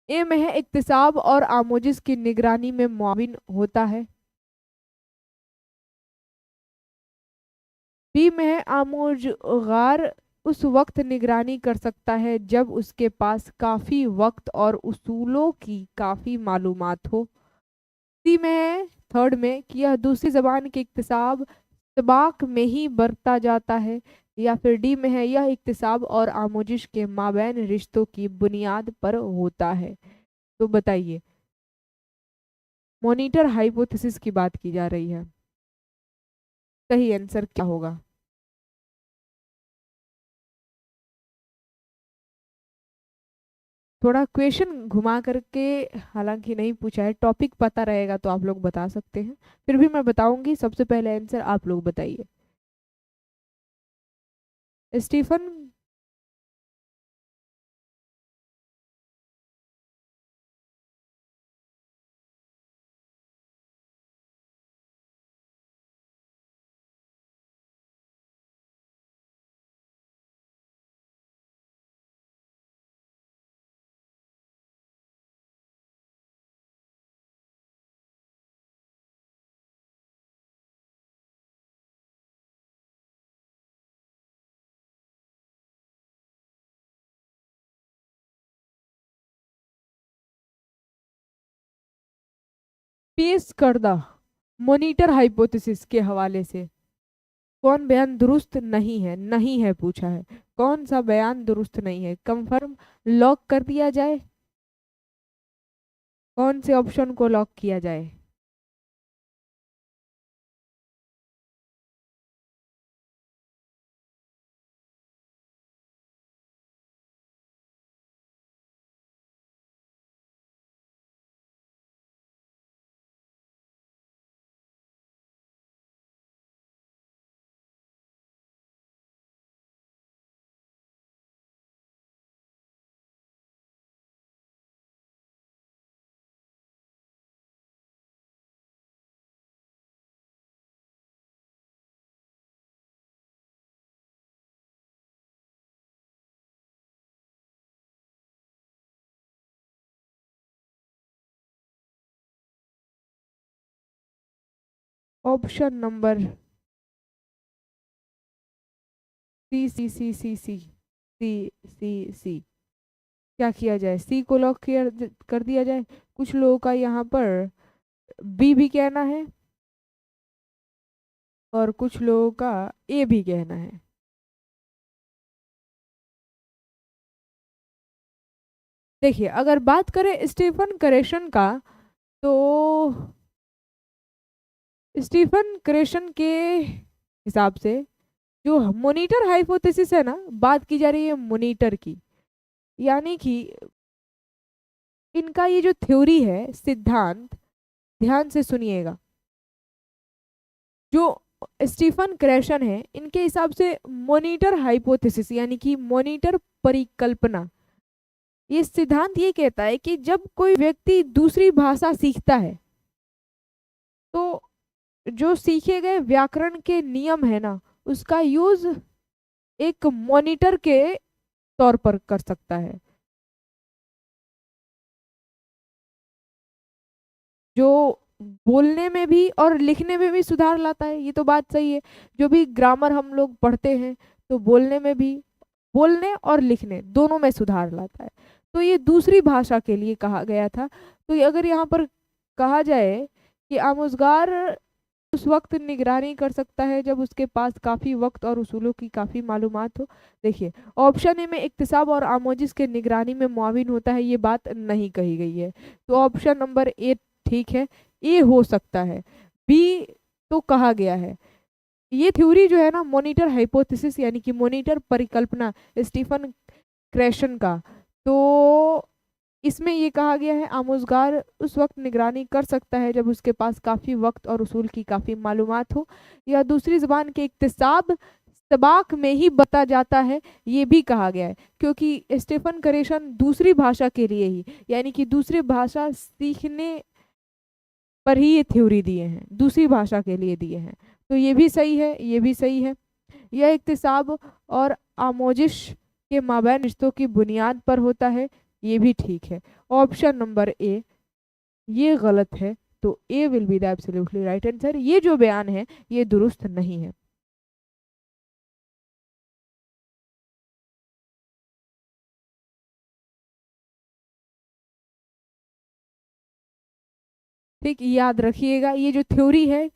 Speaker 1: ए में है इक्तिसाब और आमोजिस की निगरानी में मुआविन होता है। बी में है आमोजगार उस वक्त निगरानी कर सकता है जब उसके पास काफ़ी वक्त और उसूलों की काफ़ी मालूमात हो। सी में है थर्ड में कि यह दूसरी ज़बान के इक्तिसाब तबाक में ही बरता जाता है। या फिर डी में है यह इक्तिसाब और आमोजिश के माबैन रिश्तों की बुनियाद पर होता है। तो बताइए, मॉनिटर हाइपोथेसिस की बात की जा रही है, सही आंसर क्या होगा? थोड़ा क्वेश्चन घुमा करके, हालांकि नहीं पूछा है, टॉपिक पता रहेगा तो आप लोग बता सकते हैं, फिर भी मैं बताऊंगी। सबसे पहले आंसर आप लोग बताइए। स्टीफन पेश करदा मॉनिटर हाइपोथेसिस के हवाले से कौन बयान दुरुस्त नहीं है? नहीं है पूछा है, कौन सा बयान दुरुस्त नहीं है? कंफर्म, लॉक कर दिया जाए? कौन से ऑप्शन को लॉक किया जाए? ऑप्शन नंबर सी सी सी सी सी सी सी सी। क्या किया जाए? सी को लॉक कर दिया जाए? कुछ लोगों का यहाँ पर बी भी कहना है और कुछ लोगों का ए भी कहना है। देखिए, अगर बात करें स्टीफन क्रेशन का, तो स्टीफन क्रेशन के हिसाब से जो मॉनिटर हाइपोथेसिस है ना, बात की जा रही है मॉनिटर की, यानी कि इनका ये जो थ्योरी है, सिद्धांत, ध्यान से सुनिएगा। जो स्टीफन क्रेशन है, इनके हिसाब से मॉनिटर हाइपोथेसिस यानी कि मॉनिटर परिकल्पना, ये सिद्धांत ये कहता है कि जब कोई व्यक्ति दूसरी भाषा सीखता है तो जो सीखे गए व्याकरण के नियम है ना, उसका यूज एक मॉनिटर के तौर पर कर सकता है, जो बोलने में भी और लिखने में भी सुधार लाता है। ये तो बात सही है, जो भी ग्रामर हम लोग पढ़ते हैं तो बोलने में भी, बोलने और लिखने दोनों में सुधार लाता है। तो ये दूसरी भाषा के लिए कहा गया था। तो अगर यहाँ पर कहा जाए कि आमोजगार उस वक्त निगरानी कर सकता है जब उसके पास काफ़ी वक्त और उसूलों की काफ़ी मालूमात हो। देखिए, ऑप्शन ए में इक्तिसाब और आमोजिश के निगरानी में मुआविन होता है, ये बात नहीं कही गई है। तो ऑप्शन नंबर ए ठीक है, ए हो सकता है। बी तो कहा गया है। ये थ्योरी जो है ना, मॉनिटर हाइपोथेसिस यानी कि मॉनिटर परिकल्पना, स्टीफन क्रेशन का, तो इसमें ये कहा गया है आमोजगार उस वक्त निगरानी कर सकता है जब उसके पास काफ़ी वक्त और उसूल की काफ़ी मालूमात हो, या दूसरी ज़बान के इक्तिसाब सबाक में ही बता जाता है, ये भी कहा गया है। क्योंकि स्टीफन क्रेशन दूसरी भाषा के लिए ही, यानी कि दूसरी भाषा सीखने पर ही ये थ्योरी दिए हैं, दूसरी भाषा के लिए दिए हैं। तो ये भी सही है, ये भी सही है। यह इक्तिसाब और आमोजिश के माबैन रिश्तों की बुनियाद पर होता है, ये भी ठीक है। ऑप्शन नंबर ए ये गलत है, तो A will be the absolutely right answer. ये जो बयान है ये दुरुस्त नहीं है। ठीक, याद रखिएगा, ये जो थ्योरी है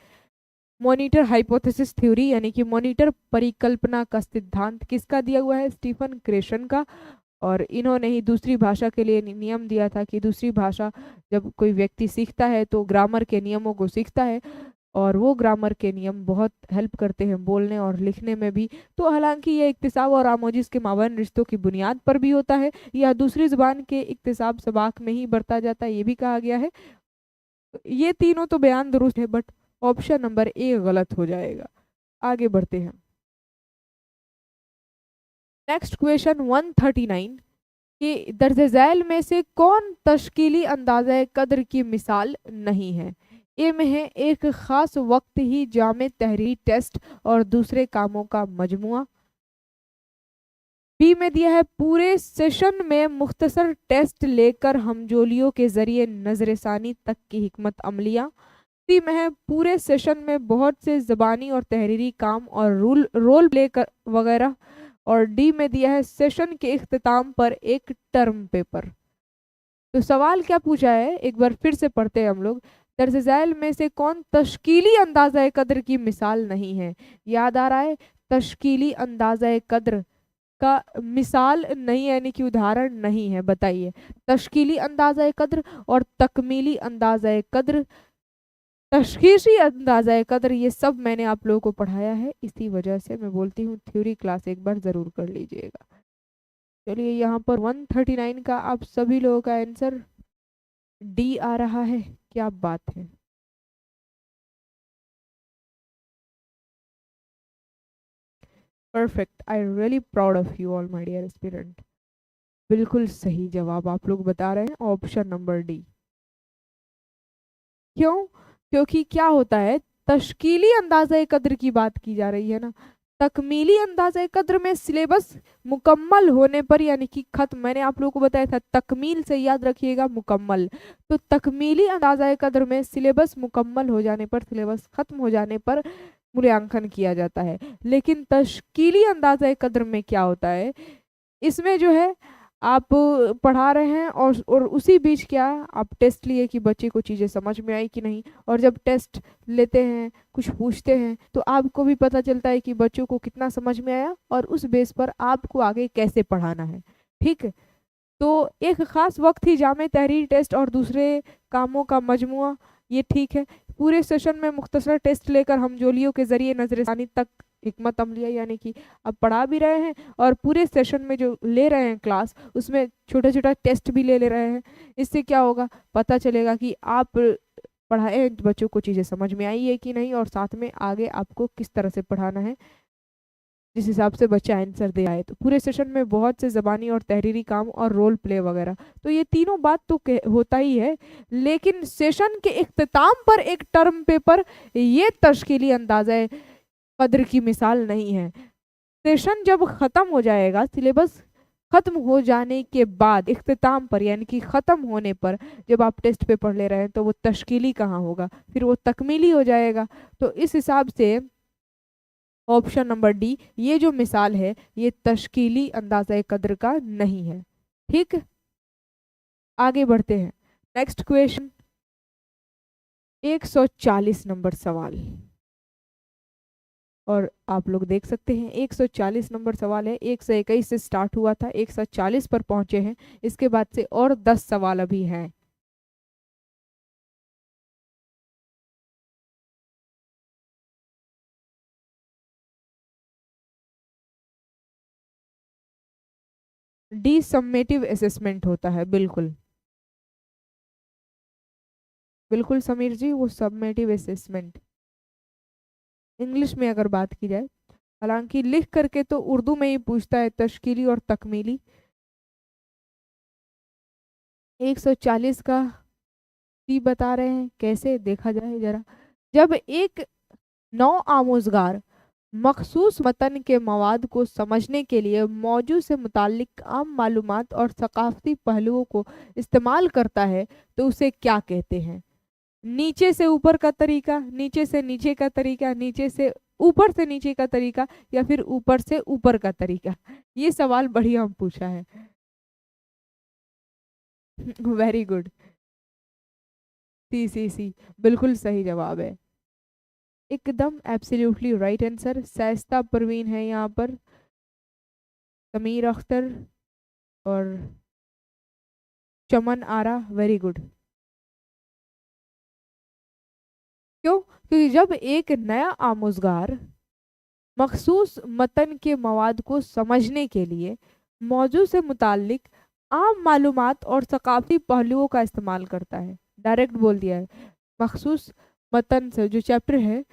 Speaker 1: मॉनिटर हाइपोथेसिस थ्योरी यानी कि मॉनिटर परिकल्पना का सिद्धांत किसका दिया हुआ है? स्टीफन क्रेशन का। और इन्होंने ही दूसरी भाषा के लिए नियम दिया था कि दूसरी भाषा जब कोई व्यक्ति सीखता है तो ग्रामर के नियमों को सीखता है, और वो ग्रामर के नियम बहुत हेल्प करते हैं बोलने और लिखने में भी। तो हालांकि ये इक्तिसाब और आमोजिस के माबैन रिश्तों की बुनियाद पर भी होता है, या दूसरी जुबान के इक्तिसाब सबाक में ही बरता जाता है, ये भी कहा गया है। ये तीनों तो बयान दुरुस्त है, बट ऑप्शन नंबर ए गलत हो जाएगा। आगे बढ़ते हैं। नेक्स्ट क्वेश्चन 139 कि दर्ज झैल में से कौन तश्कीली अंदाज़ा कद्र की मिसाल नहीं है? ए में है एक ख़ास वक्त ही जामे तहरीरी टेस्ट और दूसरे कामों का मजमुआ। बी में दिया है पूरे सेशन में मुख्तसर टेस्ट लेकर हमजोलियों के ज़रिए नज़रसानी तक की हिकमत अमलियाँ। सी में है पूरे सेशन में बहुत से ज़बानी और तहरीरी काम और रोल प्ले कर वगैरह। और डी में दिया है सेशन के इख्तिताम पर एक टर्म पेपर। तो सवाल क्या पूछा है, एक बार फिर से पढ़ते हैं हम लोग। दर्ज झैल में से कौन तश्कीली अंदाज़ा कद्र की मिसाल नहीं है? याद आ रहा है, तश्कीली अंदाज़ा कद्र का मिसाल नहीं यानी कि उदाहरण नहीं है, बताइए। तश्कीली अंदाज़ा कद्र और तकमीली अंदाज़ा कद्र, तशखीसी अंदाज़ा कद्र, ये सब मैंने आप लोगों को पढ़ाया है, इसी वजह से मैं बोलती हूँ थ्योरी क्लास एक बार ज़रूर कर लीजिएगा। चलिए, यहाँ पर 139 का आप सभी लोगों का आंसर डी आ रहा है, क्या बात है। Perfect, I really proud of you all my dear aspirant. बिल्कुल सही जवाब आप लोग बता रहे हैं, ऑप्शन नंबर डी। क्यों? क्योंकि क्या होता है, तश्कीली अंदाज़ा कद्र की बात की जा रही है ना, तकमीली अंदाज़ा कद्र में सिलेबस मुकम्मल होने पर यानी कि खत्म, मैंने आप लोगों को बताया था तकमील से याद रखिएगा मुकम्मल। तो तकमीली अंदाज़ा कद्र में सिलेबस मुकम्मल हो जाने पर, सिलेबस खत्म हो जाने पर मूल्यांकन किया जाता है। लेकिन तश्कीली अंदाज़ा कद्र में क्या होता है, इसमें जो है आप पढ़ा रहे हैं और उसी बीच क्या आप टेस्ट लिए कि बच्चे को चीज़ें समझ में आई कि नहीं, और जब टेस्ट लेते हैं कुछ पूछते हैं तो आपको भी पता चलता है कि बच्चों को कितना समझ में आया और उस बेस पर आपको आगे कैसे पढ़ाना है। ठीक है, तो एक ख़ास वक्त ही जामे तहरीरी टेस्ट और दूसरे कामों का मजमुआ, ये ठीक है। पूरे सेशन में मुख्तसर टेस्ट लेकर हमजोलियों के ज़रिए नज़रसानी तक हिकमत अमलिया, यानी कि आप पढ़ा भी रहे हैं और पूरे सेशन में जो ले रहे हैं क्लास उसमें छोटा छोटा टेस्ट भी ले रहे हैं। इससे क्या होगा, पता चलेगा कि आप पढ़ाए बच्चों को चीज़ें समझ में आई है कि नहीं, और साथ में आगे आपको किस तरह से पढ़ाना है जिस हिसाब से बच्चा आंसर दे आए। तो पूरे सेशन में बहुत से ज़बानी और तहरीरी काम और रोल प्ले वगैरह, तो ये तीनों बात तो होता ही है। लेकिन सेशन के इख्तिताम पर एक टर्म पेपर, ये तश्कीली अंदाज़ा कद्र की मिसाल नहीं है। सेशन जब ख़त्म हो जाएगा, सिलेबस ख़त्म हो जाने के बाद इख्तिताम पर यानी कि ख़त्म होने पर जब आप टेस्ट पेपर ले रहे हैं तो वो तश्कीली कहाँ होगा, फिर वो तकमीली हो जाएगा। तो इस हिसाब से ऑप्शन नंबर डी, ये जो मिसाल है ये तश्कीली अंदाज़ा कद्र का नहीं है। ठीक, आगे बढ़ते हैं। नेक्स्ट क्वेश्चन 140 नंबर सवाल, और आप लोग देख सकते हैं 140 नंबर सवाल है। 121 से स्टार्ट हुआ था, 140 पर पहुंचे हैं। इसके बाद से और 10 सवाल अभी हैं। डी सम्मेटिव असेसमेंट होता है, बिल्कुल बिल्कुल समीर जी, वो सबमेटिव असेसमेंट इंग्लिश में अगर बात की जाए। हालांकि लिख करके तो उर्दू में ही पूछता है, तश्कीली और तकमीली। 140 का सी बता रहे हैं, कैसे देखा जाए जरा। जब एक नौ आमोजगार मखसूस मतन के मवाद को समझने के लिए मौजू से मुताल्लिक आम मालूमात और सकाफती पहलुओं को इस्तेमाल करता है तो उसे क्या कहते हैं? नीचे से ऊपर का तरीका, नीचे से नीचे का तरीका, नीचे से ऊपर से नीचे का तरीका, या फिर ऊपर से ऊपर का तरीका? ये सवाल बढ़िया पूछा है। Very good. सी बिल्कुल सही जवाब है, एकदम absolutely right answer. Shaista Parveen है यहाँ पर, समीर अख्तर और चमन आरा, वेरी गुड। क्यों? क्योंकि जब एक नया आमुजगार मखसूस मतन के मवाद को समझने के लिए मौजू से मुताल्लिक आम मालूमात और सकाफती पहलुओं का इस्तेमाल करता है, डायरेक्ट बोल दिया है। मखसूस मतन से जो चैप्टर है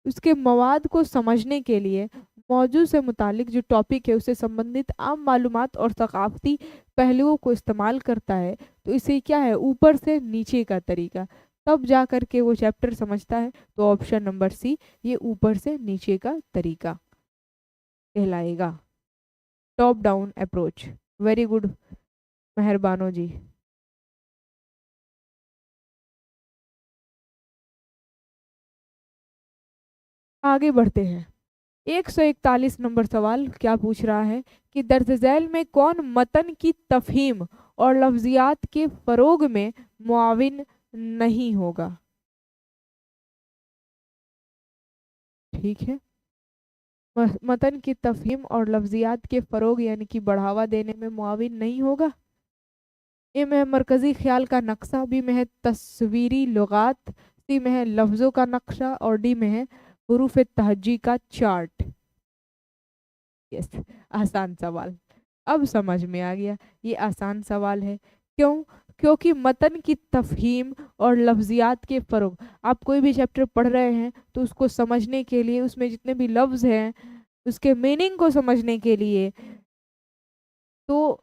Speaker 1: उसके मवाद को समझने के लिए मौजू से मुतालिक जो टॉपिक है उससे संबंधित आम मालूमात और सकाफती पहलुओं को इस्तेमाल करता है, तो इसे क्या है, ऊपर से नीचे का तरीका, तब जा कर के वो चैप्टर समझता है। तो ऑप्शन नंबर सी, ये ऊपर से नीचे का तरीका कहलाएगा, top down approach. Very good Meharbano ji. आगे बढ़ते हैं। 141 नंबर सवाल क्या पूछ रहा है कि दर्ज झैल में कौन मतन की तफहीम और लफ्जियात के फरोग में मुआविन नहीं होगा? ठीक है, मतन की तफहीम और लफ्जियात के फरोग यानी कि बढ़ावा देने में मुआविन नहीं होगा। ए में है मरकजी ख्याल का नक्शा, बी में है तस्वीरी लुगात, सी में है लफ्जों का नक्शा, और डी में है हुरूफ तहज्जी का चार्ट। यस, आसान सवाल, अब समझ में आ गया, ये आसान सवाल है। क्यों? क्योंकि मतन की तफहीम और लफ्जियात के फ़र्क, आप कोई भी चैप्टर पढ़ रहे हैं तो उसको समझने के लिए उसमें जितने भी लफ्ज़ हैं उसके मीनिंग को समझने के लिए, तो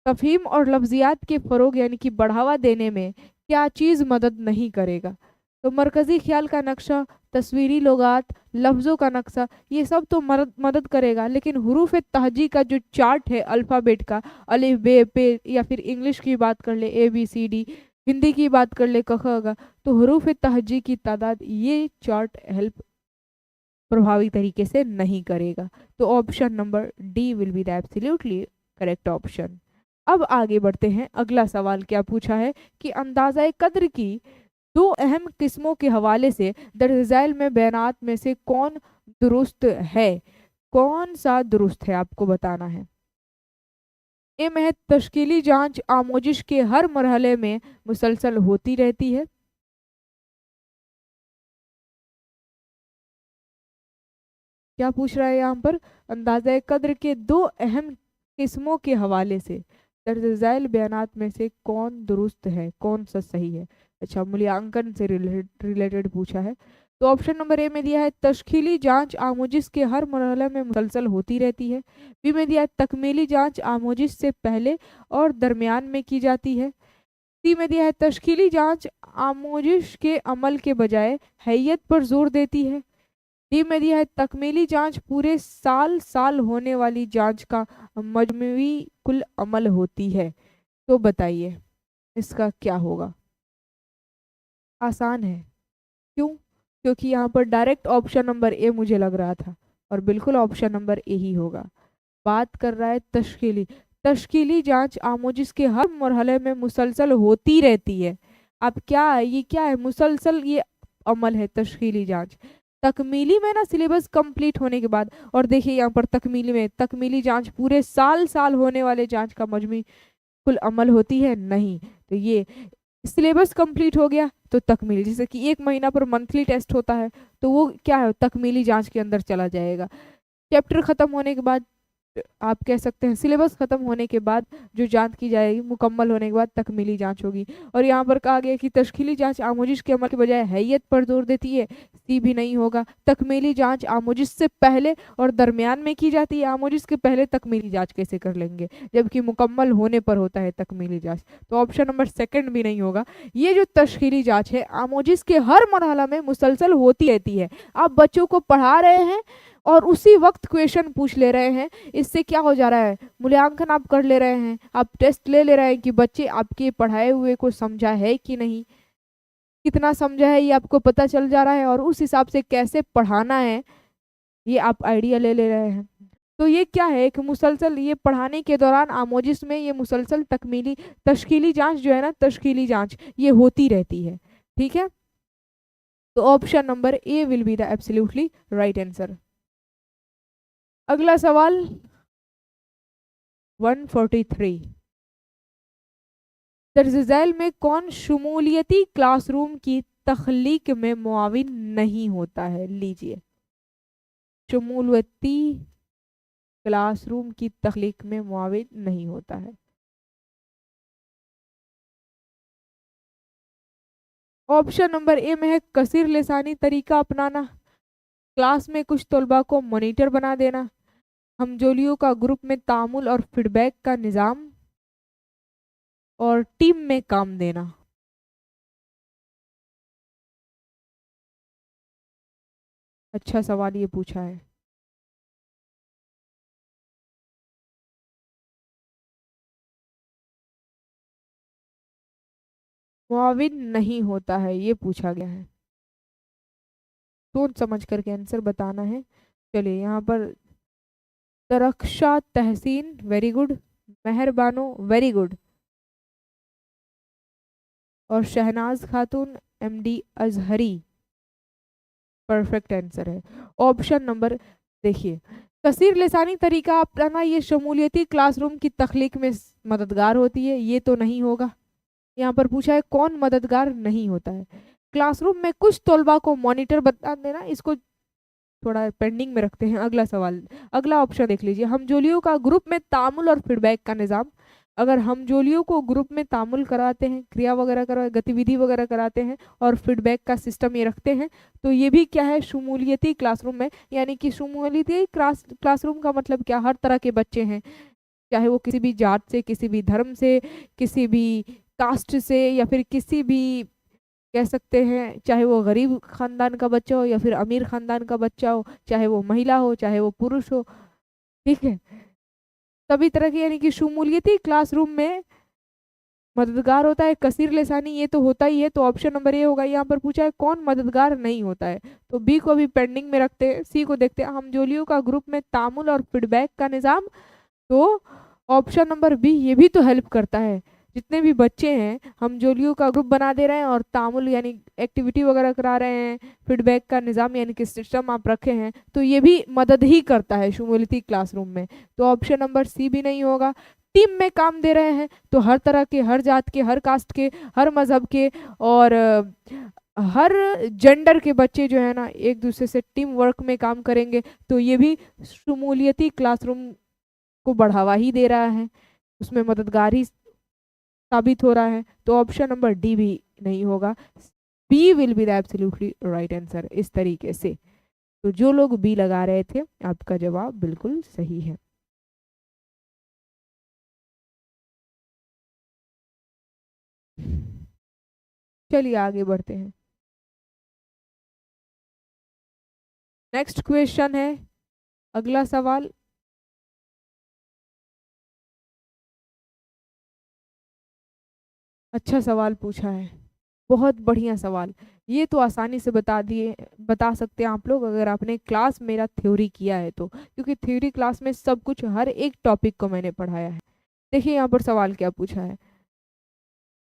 Speaker 1: तफहीम और लफ्जियात के फ़रोग यानी कि बढ़ावा देने में क्या चीज़ मदद नहीं करेगा? तो मरकज़ी ख्याल का नक्शा, तस्वीरी लुगात, लफ्ज़ों का नक्शा, ये सब तो मदद करेगा, लेकिन हुरूफ तहजी का जो चार्ट है अल्फ़ाबेट का, अलिफ बे पे, या फिर इंग्लिश की बात कर ले ABCD, हिंदी की बात कर ले क ख ग, तो हुरूफ तहजी की तादाद ये चार्ट हेल्प प्रभावी तरीके से नहीं करेगा। तो option number D will be the absolutely correct option. अब आगे बढ़ते हैं, अगला सवाल क्या पूछा है कि अंदाज़ा कद्र की दो अहम किस्मों के हवाले से दर्ज झैल में बयानात में से कौन दुरुस्त है? कौन सा दुरुस्त है आपको बताना है। ए में है तश्कीली जांच आमोजिश के हर मरहले में मुसलसल होती रहती है। क्या पूछ रहा है यहाँ पर? अंदाज़ा कद्र के दो अहम किस्मों के हवाले से दर्ज झैल बयानात में से कौन दुरुस्त है, कौन सा सही है? अच्छा, मूल्यांकन से रिलेटेड पूछा है। तो ऑप्शन नंबर ए में दिया है तश्कीली जांच आमोजिश के हर मरहले में मुसलसल होती रहती है। बी में दिया है तकमीली जांच आमोजिश से पहले और दरमियान में की जाती है। सी में दिया है तश्कीली जांच आमोजिश के अमल के बजाय हैयत पर जोर देती है। डी में दिया है तकमीली जांच पूरे साल साल होने वाली जांच का मजमूई कुल अमल होती है। तो बताइए इसका क्या होगा? आसान है। क्यों? क्योंकि यहाँ पर डायरेक्ट ऑप्शन नंबर ए मुझे लग रहा था, और बिल्कुल ऑप्शन नंबर ए ही होगा। बात कर रहा है तश्कीली जांच आमोजिश के हर मरहले में मुसलसल होती रहती है। अब क्या है, ये क्या है मुसलसल, ये अमल है तशकीली जांच। तकमीली में ना सिलेबस कंप्लीट होने के बाद, और देखिए यहाँ पर तकमीली में तकमीली जांच पूरे साल होने वाले जांच का मजमू कुल अमल होती है नहीं। तो ये सिलेबस कंप्लीट हो गया तो तकमीली, जैसे कि 1 महीना पर मंथली टेस्ट होता है तो वो क्या है, तकमीली जांच के अंदर चला जाएगा। चैप्टर खत्म होने के बाद, आप कह सकते हैं सिलेबस खत्म होने के बाद जो जांच की जाएगी मुकम्मल होने के बाद तकमीली जांच होगी। और यहाँ पर कहा गया कि तशकीली जांच आमोजिश के अमल के बजाय हैयत पर जोर देती है, सी भी नहीं होगा। तकमीली जांच आमोजिश से पहले और दरमियान में की जाती है, आमोजिश के पहले तकमीली जांच कैसे कर लेंगे जबकि मुकम्मल होने पर होता है तकमीली जांच। तो ऑप्शन नंबर सेकंड भी नहीं होगा। ये जो तशकीली जांच है आमोजिश के हर मरहला में मुसलसल होती रहती है। आप बच्चों को पढ़ा रहे हैं और उसी वक्त क्वेश्चन पूछ ले रहे हैं, इससे क्या हो जा रहा है, मूल्यांकन आप कर ले रहे हैं, आप टेस्ट ले रहे हैं कि बच्चे आपके पढ़ाए हुए को समझा है कि नहीं, कितना समझा है ये आपको पता चल जा रहा है, और उस हिसाब से कैसे पढ़ाना है ये आप आइडिया ले रहे हैं। तो ये क्या है कि मुसलसल ये पढ़ाने के दौरान आमोजिस में ये मुसलसल तशकीली जांच जो है ना, तशकीली जांच ये होती रहती है। ठीक है, तो option number A will be the absolutely right answer. अगला सवाल 143, दर्ज झैल में कौन शुमूलियती क्लासरूम की तख्लीक में मुआविन नहीं होता है? लीजिए, शुमूलियती क्लासरूम की तख्लीक में मुआविन नहीं होता है। ऑप्शन नंबर ए में है कसीर लिसानी तरीका अपनाना, क्लास में कुछ तलबा को मॉनिटर बना देना, हमजोलियों का ग्रुप में तामुल और फीडबैक का निज़ाम, और टीम में काम देना। अच्छा सवाल ये पूछा है। मुआविन नहीं होता है ये पूछा गया है, सोच समझ करके आंसर बताना है। चलिए यहाँ पर तरक्शा तहसीन वेरी गुड, मेहरबानो वेरी गुड, और शहनाज खातून एमडी अजहरी परफेक्ट आंसर है। ऑप्शन नंबर, देखिए कसीर लिसानी तरीका अपनाना ये शमूलियती क्लासरूम की तख्लीक में मददगार होती है, ये तो नहीं होगा। यहाँ पर पूछा है कौन मददगार नहीं होता है। क्लासरूम में कुछ तलबा को मॉनिटर बता देना, इसको थोड़ा पेंडिंग में रखते हैं। अगला सवाल, अगला ऑप्शन देख लीजिए, हमजोलियों का ग्रुप में तामुल और फीडबैक का निज़ाम। अगर हमजोलियों को ग्रुप में तामुल कराते हैं, क्रिया वगैरह करा गतिविधि वगैरह कराते हैं और फीडबैक का सिस्टम ये रखते हैं, तो ये भी क्या है, शमूलियती क्लासरूम में। यानी कि शमूलियती क्लासरूम का मतलब क्या, हर तरह के बच्चे हैं, चाहे वो किसी भी जात से, किसी भी धर्म से, किसी भी कास्ट से, या फिर किसी भी कह सकते हैं, चाहे वो गरीब खानदान का बच्चा हो या फिर अमीर खानदान का बच्चा हो, चाहे वो महिला हो चाहे वो पुरुष हो। ठीक है, सभी तरह की, यानी कि शमूलियती क्लासरूम में मददगार होता है। कसीर लिसानी ये तो होता ही है, तो ऑप्शन नंबर ए होगा। यहाँ पर पूछा है कौन मददगार नहीं होता है, तो बी को अभी पेंडिंग में रखते हैं, सी को देखते हैं, हमजोलियों का ग्रुप में तामुल और फीडबैक का निज़ाम। तो ऑप्शन नंबर बी ये भी तो हेल्प करता है, जितने भी बच्चे हैं हमजोलियों का ग्रुप बना दे रहे हैं और तामुल यानी एक्टिविटी वगैरह करा रहे हैं, फीडबैक का निज़ाम यानी कि सिस्टम आप रखे हैं, तो ये भी मदद ही करता है शमूलियती क्लासरूम में। तो ऑप्शन नंबर सी भी नहीं होगा। टीम में काम दे रहे हैं, तो हर तरह के, हर जात के, हर कास्ट के, हर मज़हब के और हर जेंडर के बच्चे जो है ना एक दूसरे से टीम वर्क में काम करेंगे, तो ये भी शमूलियती क्लासरूम को बढ़ावा ही दे रहा है, उसमें मददगार ही साबित हो रहा है। तो ऑप्शन नंबर डी भी नहीं होगा, B will be the absolutely right answer. इस तरीके से तो जो लोग बी लगा रहे थे आपका जवाब बिल्कुल सही है। चलिए आगे बढ़ते हैं। नेक्स्ट क्वेश्चन है, अगला सवाल, अच्छा सवाल पूछा है, बहुत बढ़िया सवाल। ये तो आसानी से बता सकते हैं आप लोग अगर आपने क्लास मेरा थ्योरी किया है तो, क्योंकि थ्योरी क्लास में सब कुछ हर एक टॉपिक को मैंने पढ़ाया है। देखिए यहाँ पर सवाल क्या पूछा है,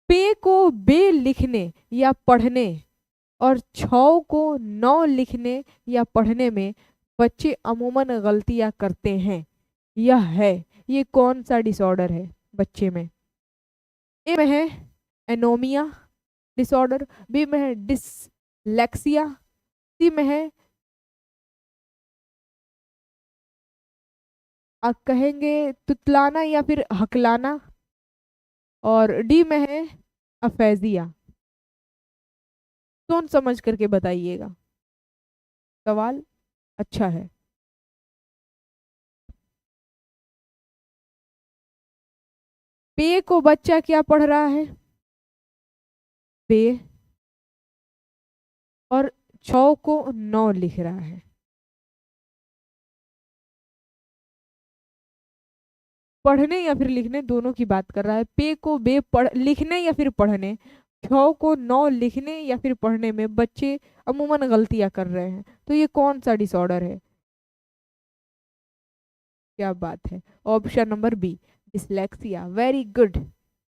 Speaker 1: पे को बे लिखने या पढ़ने और 6 को 9 लिखने या पढ़ने में बच्चे अमूमन गलतियां करते हैं, यह है, ये कौन सा डिसऑर्डर है बच्चे में? ए में है एनोमिया डिसऑर्डर, बी में है डिसलेक्सिया, सी में है आप कहेंगे तुतलाना या फिर हकलाना, और डी में है अफेजिया। सोच समझ करके बताइएगा, सवाल अच्छा है। पे को बच्चा क्या पढ़ रहा है? पे, और 6 को 9 लिख रहा है। पढ़ने या फिर लिखने दोनों की बात कर रहा है। पे को बे लिखने या फिर पढ़ने, 6 को 9 लिखने या फिर पढ़ने में बच्चे अमूमन गलतियां कर रहे हैं, तो ये कौन सा डिसऑर्डर है? क्या बात है, option number B dyslexia, very good,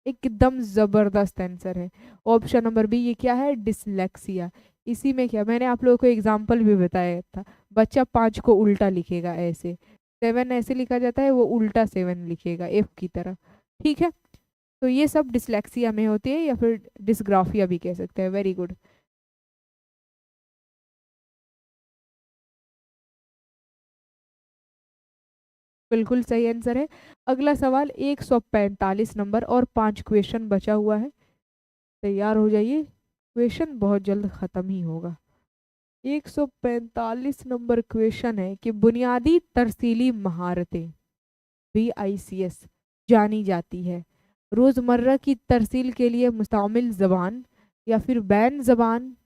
Speaker 1: एकदम जबरदस्त आंसर है। ऑप्शन नंबर बी ये क्या है? डिसलेक्सिया। इसी में क्या, मैंने आप लोगों को एग्जाम्पल भी बताया था, बच्चा 5 को उल्टा लिखेगा, ऐसे 7 ऐसे लिखा जाता है, वो उल्टा 7 लिखेगा एफ की तरह, ठीक है। तो ये सब डिसलेक्सिया में होती है, या फिर डिसग्राफिया भी कह सकते हैं। Very good. बिल्कुल सही आंसर है। अगला सवाल 145 नंबर और 5 क्वेश्चन बचा हुआ है, तैयार हो जाइए, क्वेश्चन बहुत जल्द खत्म ही होगा। 145 नंबर क्वेश्चन है कि बुनियादी तरसीली महारतें BICS जानी जाती है रोज़मर्रा की तरसील के लिए मुस्तमिल ज़बान, या फिर बैन ज़बान,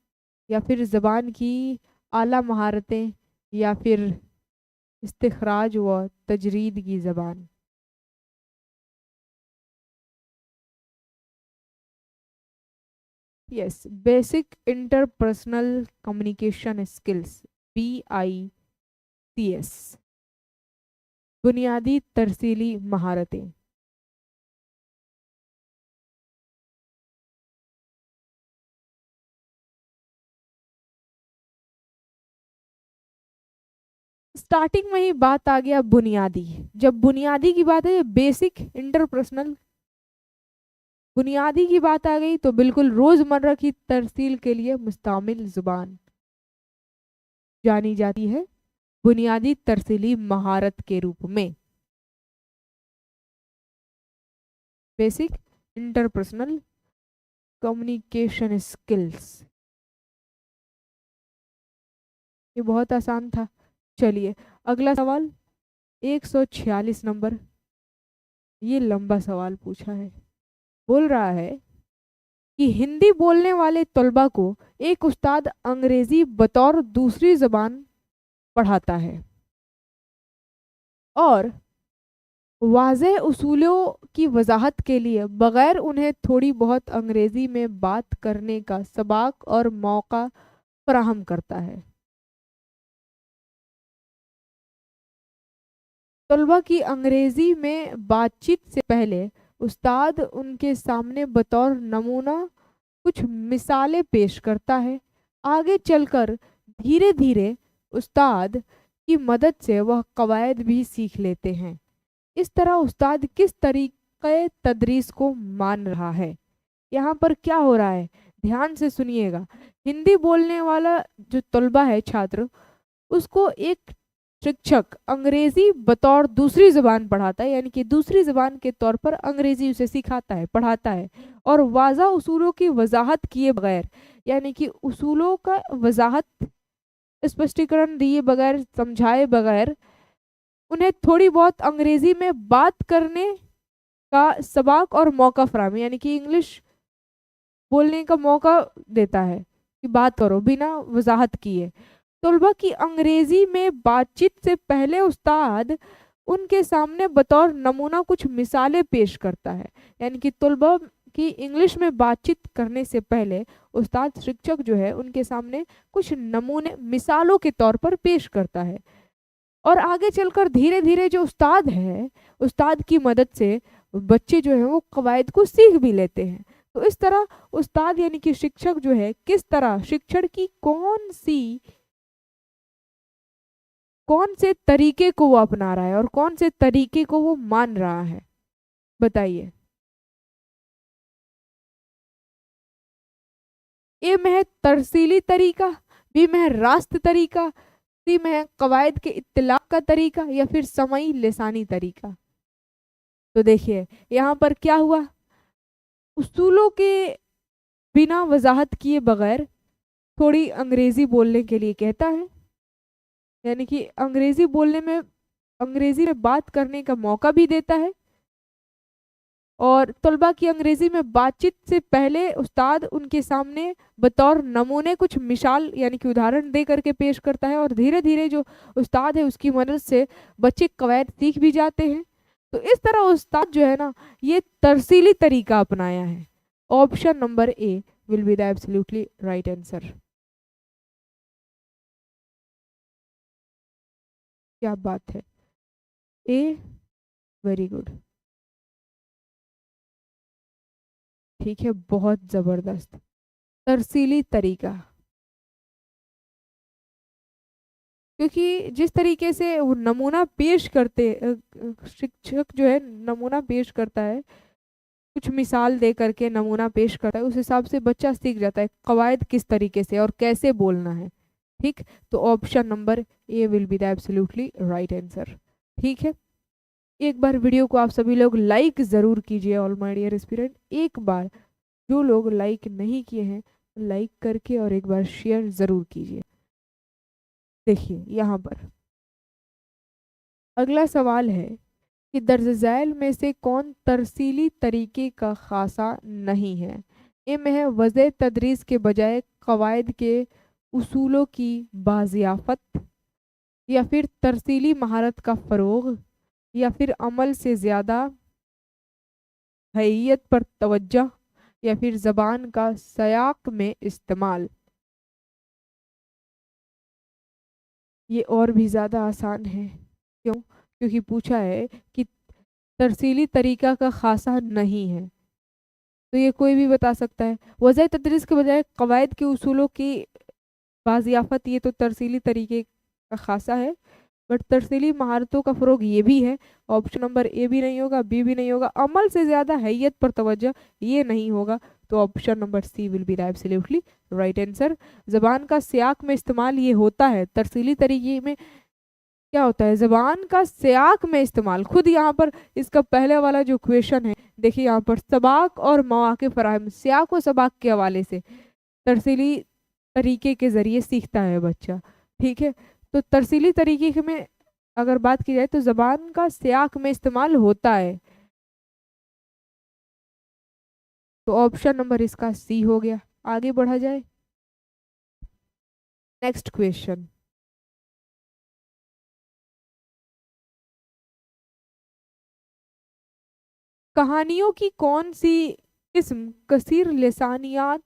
Speaker 1: या फिर ज़बान की आला महारतें, या फिर इस्तिखराज व तजरीद की ज़बान। Yes, basic interpersonal communication skills BICS, बुनियादी तरसीली महारतें। स्टार्टिंग में ही बात आ गया बुनियादी, जब बुनियादी की बात है, बेसिक इंटरपर्सनल, बुनियादी की बात आ गई तो बिल्कुल रोजमर्रा की तरसील के लिए मुस्तमिल जुबान जानी जाती है बुनियादी तरसीली महारत के रूप में। बेसिक इंटरपर्सनल कम्युनिकेशन स्किल्स, ये बहुत आसान था। चलिए अगला सवाल 146 नंबर, ये लंबा सवाल पूछा है। बोल रहा है कि हिंदी बोलने वाले तलबा को एक उस्ताद अंग्रेजी बतौर दूसरी जबान पढ़ाता है, और वाज़ेह उसूलों की वजाहत के लिए बग़ैर उन्हें थोड़ी बहुत अंग्रेज़ी में बात करने का सबाक और मौका फराहम करता है। तलबा की अंग्रेज़ी में बातचीत से पहले उस्ताद उनके सामने बतौर नमूना कुछ मिसालें पेश करता है। आगे चलकर धीरे धीरे उस्ताद की मदद से वह कवायद भी सीख लेते हैं। इस तरह उस्ताद किस तरीक़े तदरीस को मान रहा है? यहाँ पर क्या हो रहा है, ध्यान से सुनिएगा। हिंदी बोलने वाला जो तलबा है, छात्र, उसको एक शिक्षक अंग्रेजी बतौर दूसरी ज़बान पढ़ाता है, यानी कि दूसरी ज़बान के तौर पर अंग्रेजी उसे सिखाता है, पढ़ाता है, और वाज़ा उसूलों की वजाहत किए बगैर, यानी कि उसूलों का वजाहत स्पष्टीकरण दिए बगैर, समझाए बगैर उन्हें थोड़ी बहुत अंग्रेजी में बात करने का सबाक और मौका फराहम, यानी कि इंग्लिश बोलने का मौका देता है कि बात करो बिना वजाहत किए। तलबा की अंग्रेजी में बातचीत से पहले उस्ताद उनके सामने बतौर नमूना कुछ मिसालें पेश करता है, यानी कि तलबा की इंग्लिश में बातचीत करने से पहले उस्ताद शिक्षक जो है उनके सामने कुछ नमूने मिसालों के तौर पर पेश करता है, और आगे चलकर धीरे धीरे जो उस्ताद है, उस्ताद की मदद से बच्चे जो हैं वो कवायद को सीख भी लेते हैं। तो इस तरह उस्ताद यानी कि शिक्षक जो है किस तरह शिक्षण की कौन से तरीके को वो अपना रहा है और कौन से तरीके को वो मान रहा है, बताइए। ए में है तरसीली तरीका, बी में है रास्त तरीका, सी में है कवायद के इत्तलाक का तरीका, या फिर समई लिसानी तरीका। तो देखिए यहाँ पर क्या हुआ, उसूलों के बिना वजाहत किए बगैर थोड़ी अंग्रेजी बोलने के लिए कहता है, यानी कि अंग्रेजी में बात करने का मौका भी देता है। और तलबा की अंग्रेजी में बातचीत से पहले उस्ताद उनके सामने बतौर नमूने कुछ मिसाल यानी कि उदाहरण दे करके पेश करता है, और धीरे धीरे जो उस्ताद है उसकी मदद से बच्चे कवायद सीख भी जाते हैं। तो इस तरह उस्ताद जो है ना ये तरसीली तरीका अपनाया है। Option number A will be the absolutely right answer. क्या बात है, ए, वेरी गुड, ठीक है, बहुत जबरदस्त। तरसीली तरीका, क्योंकि जिस तरीके से वो नमूना पेश करते शिक्षक जो है नमूना पेश करता है, कुछ मिसाल दे करके नमूना पेश करता है, उस हिसाब से बच्चा सीख जाता है कवायद किस तरीके से और कैसे बोलना है। ठीक, तो option number A will be the absolutely right answer. ठीक है, एक बार वीडियो को आप सभी लोग लाइक ज़रूर कीजिए ऑल माय डियर स्टूडेंट। एक बार जो लोग लाइक नहीं किए हैं लाइक करके और एक बार शेयर ज़रूर कीजिए। देखिए यहाँ पर अगला सवाल है कि दर्ज झैल में से कौन तरसीली तरीके का खासा नहीं है। ए में है वज़े तदरीस के बजाय कवायद के उसूलों की बाजियाफत, या फिर तरसीली महारत का फ़रोग, या फिर अमल से ज़्यादा हैयत पर तवज्जो, या फिर ज़बान का सयाक में इस्तेमाल। ये और भी ज़्यादा आसान है, क्यों? क्योंकि पूछा है कि तरसीली तरीका का खासा नहीं है, तो ये कोई भी बता सकता है। वज़े तदरीस के बजाय कवायद के उसूलों की बाजियाफत, ये तो तरसीली तरीके का खासा है, बट तरसीली महारतों का फ़रोग ये भी है। ऑप्शन नंबर ए भी नहीं होगा, बी भी नहीं होगा, अमल से ज़्यादा हैयत पर तवज्जो ये नहीं होगा। तो option number C will be the absolutely right answer. ज़बान का सियाक में इस्तेमाल ये होता है तरसीली तरीके में, क्या होता है ज़बान का सियाक में इस्तेमाल। खुद यहाँ पर इसका पहले वाला जो क्वेश्चन है देखिए, यहाँ पर सबाक और मौके फराहम, सियाक व सबाक के हवाले से तरसीली तरीके के ज़रिए सीखता है बच्चा। ठीक है, तो तरसीली तरीके में अगर बात की जाए तो ज़बान का सियाक में इस्तेमाल होता है, तो ऑप्शन नंबर इसका सी हो गया। आगे बढ़ा जाए, नेक्स्ट क्वेश्चन। कहानियों की कौन सी किस्म कसीर लिसानियात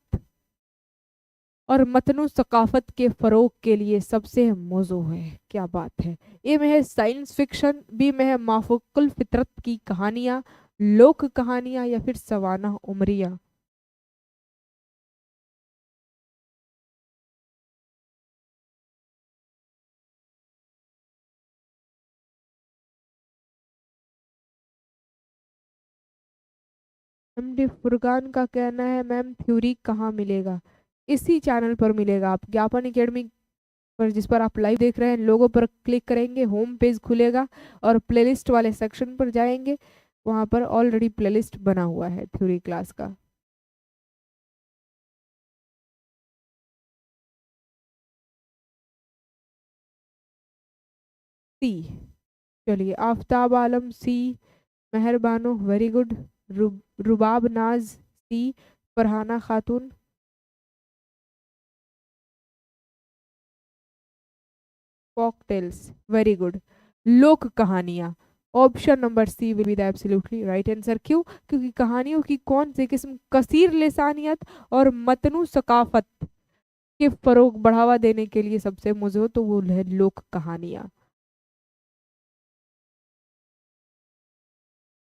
Speaker 1: और मतनु सकाफत के फ़रोग के लिए सबसे मौजू है? क्या बात है। ए में है साइंस फिक्शन, बी में है माफुकुल फितरत की कहानियाँ, लोक कहानियाँ, या फिर सवाना उमरिया। एमडी फुरकान का कहना है मैम थ्योरी कहाँ मिलेगा? इसी चैनल पर मिलेगा। आप ज्ञापन एकेडमी पर, जिस पर आप लाइव देख रहे हैं, लोगों पर क्लिक करेंगे, होम पेज खुलेगा और प्लेलिस्ट वाले सेक्शन पर जाएंगे, वहाँ पर ऑलरेडी प्लेलिस्ट बना हुआ है थ्योरी क्लास का। सी, चलिए, Aftab Alam C, Mehrbano very good, Rubab Naaz C, Farhana Khatoon cocktails very good, लोक कहानियाँ। Option number C will be the absolutely right answer. क्यों? क्योंकि कहानियों की कौन सी किस्म कसीर लिसानियत और मतनु सकाफत के फरोग बढ़ावा देने के लिए सबसे मुझे तो वो है लोक कहानियाँ।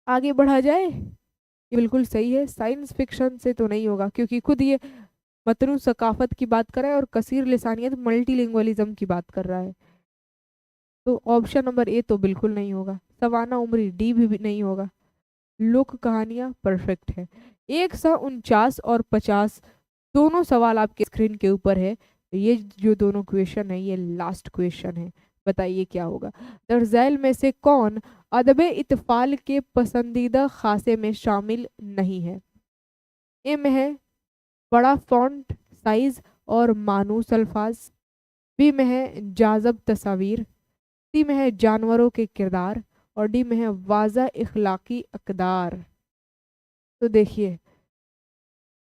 Speaker 1: आगे बढ़ा जाए, ये बिल्कुल सही है। साइंस फिक्शन से तो नहीं होगा क्योंकि खुद ये मतनू सकाफत की बात कर रहा है और कसीर लिसानियत मल्टीलिंगुअलिज्म की बात कर रहा है। तो ऑप्शन नंबर ए तो बिल्कुल नहीं होगा। सवाना उमरी डी भी नहीं होगा। लोक कहानियां परफेक्ट है। 149 और 50 दोनों सवाल आपके स्क्रीन के ऊपर है। ये जो दोनों क्वेश्चन है ये लास्ट क्वेश्चन है। बताइए क्या होगा। दरज़ैल में से कौन अदब इत्फाल के पसंदीदा खासे में शामिल नहीं है। ए में है बड़ा फॉन्ट साइज और मानूस अल्फाज। बी में है जाज़ब तस्वीर। सी में है जानवरों के किरदार। और डी में है वाज़ा इखलाकी अकदार। तो देखिए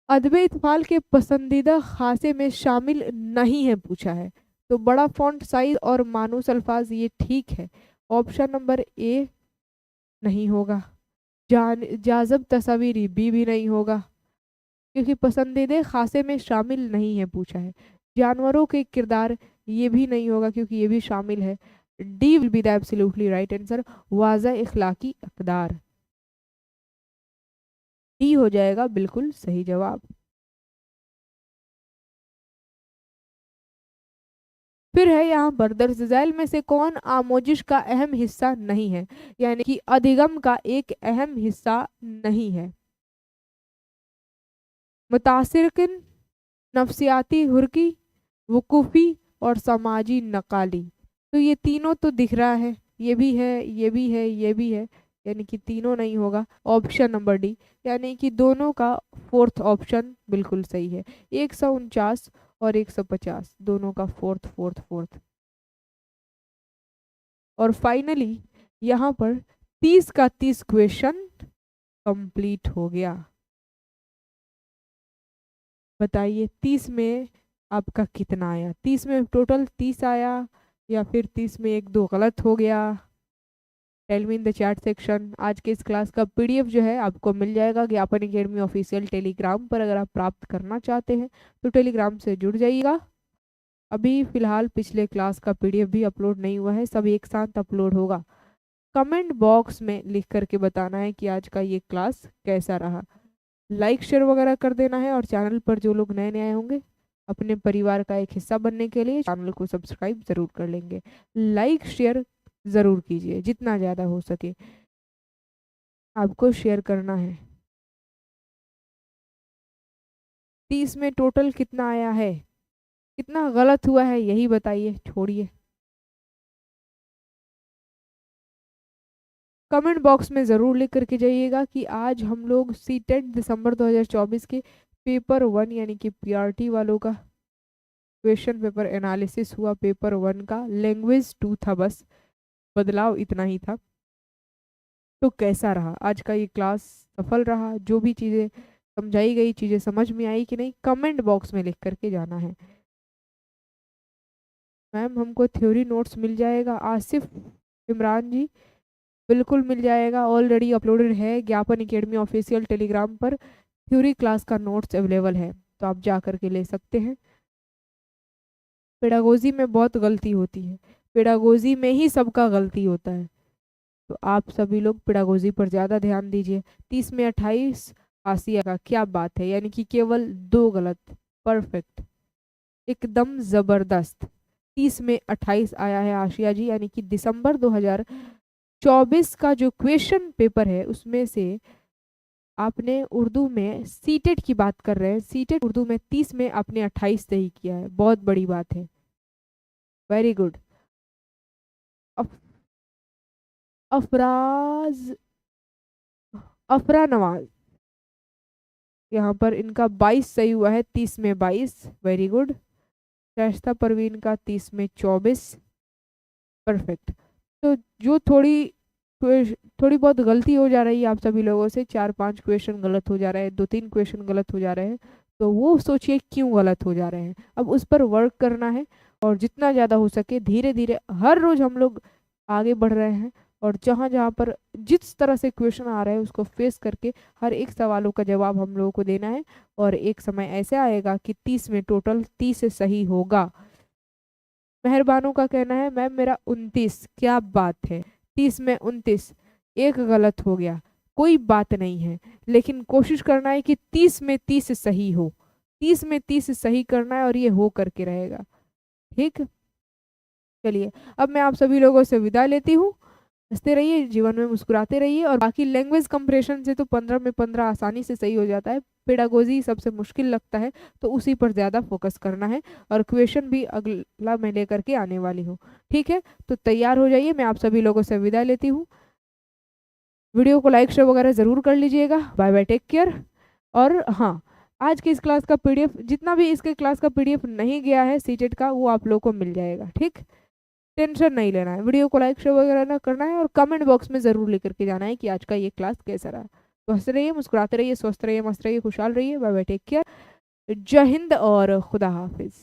Speaker 1: अदब इत्फाल के पसंदीदा खासे में शामिल नहीं है पूछा है, तो बड़ा फॉन्ट साइज और मानूस अल्फाज ये ठीक है। ऑप्शन नंबर ए नहीं होगा। जाज़ब तस्वीरी बी भी नहीं होगा क्योंकि पसंदीदा खासे में शामिल नहीं है पूछा है। जानवरों के किरदार ये भी नहीं होगा क्योंकि ये भी शामिल है। D will be the absolutely right answer, वाज़ा इखलाकी अकदार। डी हो जाएगा बिल्कुल सही जवाब। फिर है यहाँ पर दर्ज झैल में से कौन आमोजिश का अहम हिस्सा नहीं है, यानी कि अधिगम का एक अहम हिस्सा नहीं है। मुतासिरकिन, नफ्सियाती हुर्की, वकूफ़ी और समाजी नकाली। तो ये तीनों तो दिख रहा है, ये भी है, ये भी है, ये भी है, यानी कि तीनों नहीं होगा। ऑप्शन नंबर डी, यानी कि दोनों का फोर्थ ऑप्शन बिल्कुल सही है। 149 और 150 दोनों का फोर्थ फोर्थ फोर्थ। और फाइनली यहाँ पर 30 का 30 क्वेश्चन कंप्लीट हो गया। बताइए 30 में आपका कितना आया। 30 में टोटल 30 आया या फिर 30 में एक दो गलत हो गया। Tell me in the chat section. आज के इस क्लास का पीडीएफ जो है आपको मिल जाएगा ज्ञापन एकेडमी ऑफिशियल टेलीग्राम पर। अगर आप प्राप्त करना चाहते हैं तो टेलीग्राम से जुड़ जाइएगा। अभी फिलहाल पिछले क्लास का पीडीएफ भी अपलोड नहीं हुआ है, सब एक साथ अपलोड होगा। कमेंट बॉक्स में लिख करके बताना है कि आज का ये क्लास कैसा रहा। लाइक शेयर वगैरह कर देना है और चैनल पर जो लोग नए नए आए होंगे अपने परिवार का एक हिस्सा बनने के लिए चैनल को सब्सक्राइब ज़रूर कर लेंगे। लाइक शेयर ज़रूर कीजिए, जितना ज़्यादा हो सके आपको शेयर करना है। 30 में टोटल कितना आया है, कितना गलत हुआ है यही बताइए, छोड़िए। कमेंट बॉक्स में ज़रूर लिख करके जाइएगा कि आज हम लोग सीटेट दिसंबर 2024 के पेपर 1 यानी कि पीआरटी वालों का क्वेश्चन पेपर एनालिसिस हुआ। पेपर 1 का लैंग्वेज 2 था, बस बदलाव इतना ही था। तो कैसा रहा आज का ये क्लास, सफल रहा? जो भी चीज़ें समझाई गई चीज़ें समझ में आई कि नहीं, कमेंट बॉक्स में लिख करके जाना है। मैम हमको थ्योरी नोट्स मिल जाएगा? आसिफ इमरान जी बिल्कुल मिल जाएगा, ऑलरेडी अपलोडेड है ज्ञापन एकेडमी ऑफिशियल टेलीग्राम पर। थ्योरी क्लास का नोट्स अवेलेबल है तो आप जा करके ले सकते हैं। पेडागोजी में बहुत गलती होती है, पेडागोजी में ही सबका गलती होता है, तो आप सभी लोग पेडागोजी पर ज़्यादा ध्यान दीजिए। 30 में 28 आसिया का, क्या बात है, यानी कि केवल 2 गलत। परफेक्ट, एकदम ज़बरदस्त। 30 में 28 आया है आशिया जी, यानी कि दिसंबर 2024 का जो क्वेश्चन पेपर है उसमें से आपने उर्दू में सीटेट की बात कर रहे हैं, सीटेट उर्दू में 30 में आपने 28 सही किया है, बहुत बड़ी बात है। Very good. अफराज अफरा नवाज, यहाँ पर इनका 22 सही हुआ है, 30 में 22, वेरी गुड। शाइस्ता परवीन का 30 में 24, परफेक्ट। तो जो थोड़ी बहुत गलती हो जा रही है आप सभी लोगों से, 4-5 क्वेश्चन गलत हो जा रहे हैं, 2-3 क्वेश्चन गलत हो जा रहे हैं, तो वो सोचिए क्यों गलत हो जा रहे हैं। अब उस पर वर्क करना है और जितना ज़्यादा हो सके धीरे धीरे हर रोज़ हम लोग आगे बढ़ रहे हैं। और जहाँ जहाँ पर जिस तरह से क्वेश्चन आ रहा है उसको फेस करके हर एक सवालों का जवाब हम लोगों को देना है। और एक समय ऐसे आएगा कि 30 में टोटल 30 सही होगा। मेहरबानों का कहना है मैम मेरा 29, क्या बात है, 30 में 29, एक गलत हो गया, कोई बात नहीं है, लेकिन कोशिश करना है कि 30 में 30 सही हो, 30 में 30 सही करना है और ये हो करके रहेगा। ठीक, चलिए अब मैं आप सभी लोगों से विदा लेती हूँ। हंसते रहिए, जीवन में मुस्कुराते रहिए, और बाकी लैंग्वेज कंप्रेशन से तो 15 में 15 आसानी से सही हो जाता है। पेडागोजी सबसे मुश्किल लगता है, तो उसी पर ज़्यादा फोकस करना है, और क्वेश्चन भी अगला मैं लेकर के आने वाली हूँ। ठीक है, तो तैयार हो जाइए, मैं आप सभी लोगों से विदा लेती हूँ। वीडियो को लाइक शेयर वगैरह ज़रूर कर लीजिएगा। Bye bye, take care. और हाँ, आज की इस क्लास का पीडीएफ, जितना भी इसके क्लास का पीडीएफ नहीं गया है सीटेट का, वो आप लोग को मिल जाएगा। ठीक, टेंशन नहीं लेना है, वीडियो को लाइक शेयर वगैरह ना करना है, और कमेंट बॉक्स में ज़रूर लेकर के जाना है कि आज का ये क्लास कैसा रहा। तो हंसते रहिए, मुस्कुराते रहिए, स्वस्थ रहिए, मस्त रहिए, खुशहाल रहिए। Bye bye, take care. जय हिंद और खुदा हाफिज़।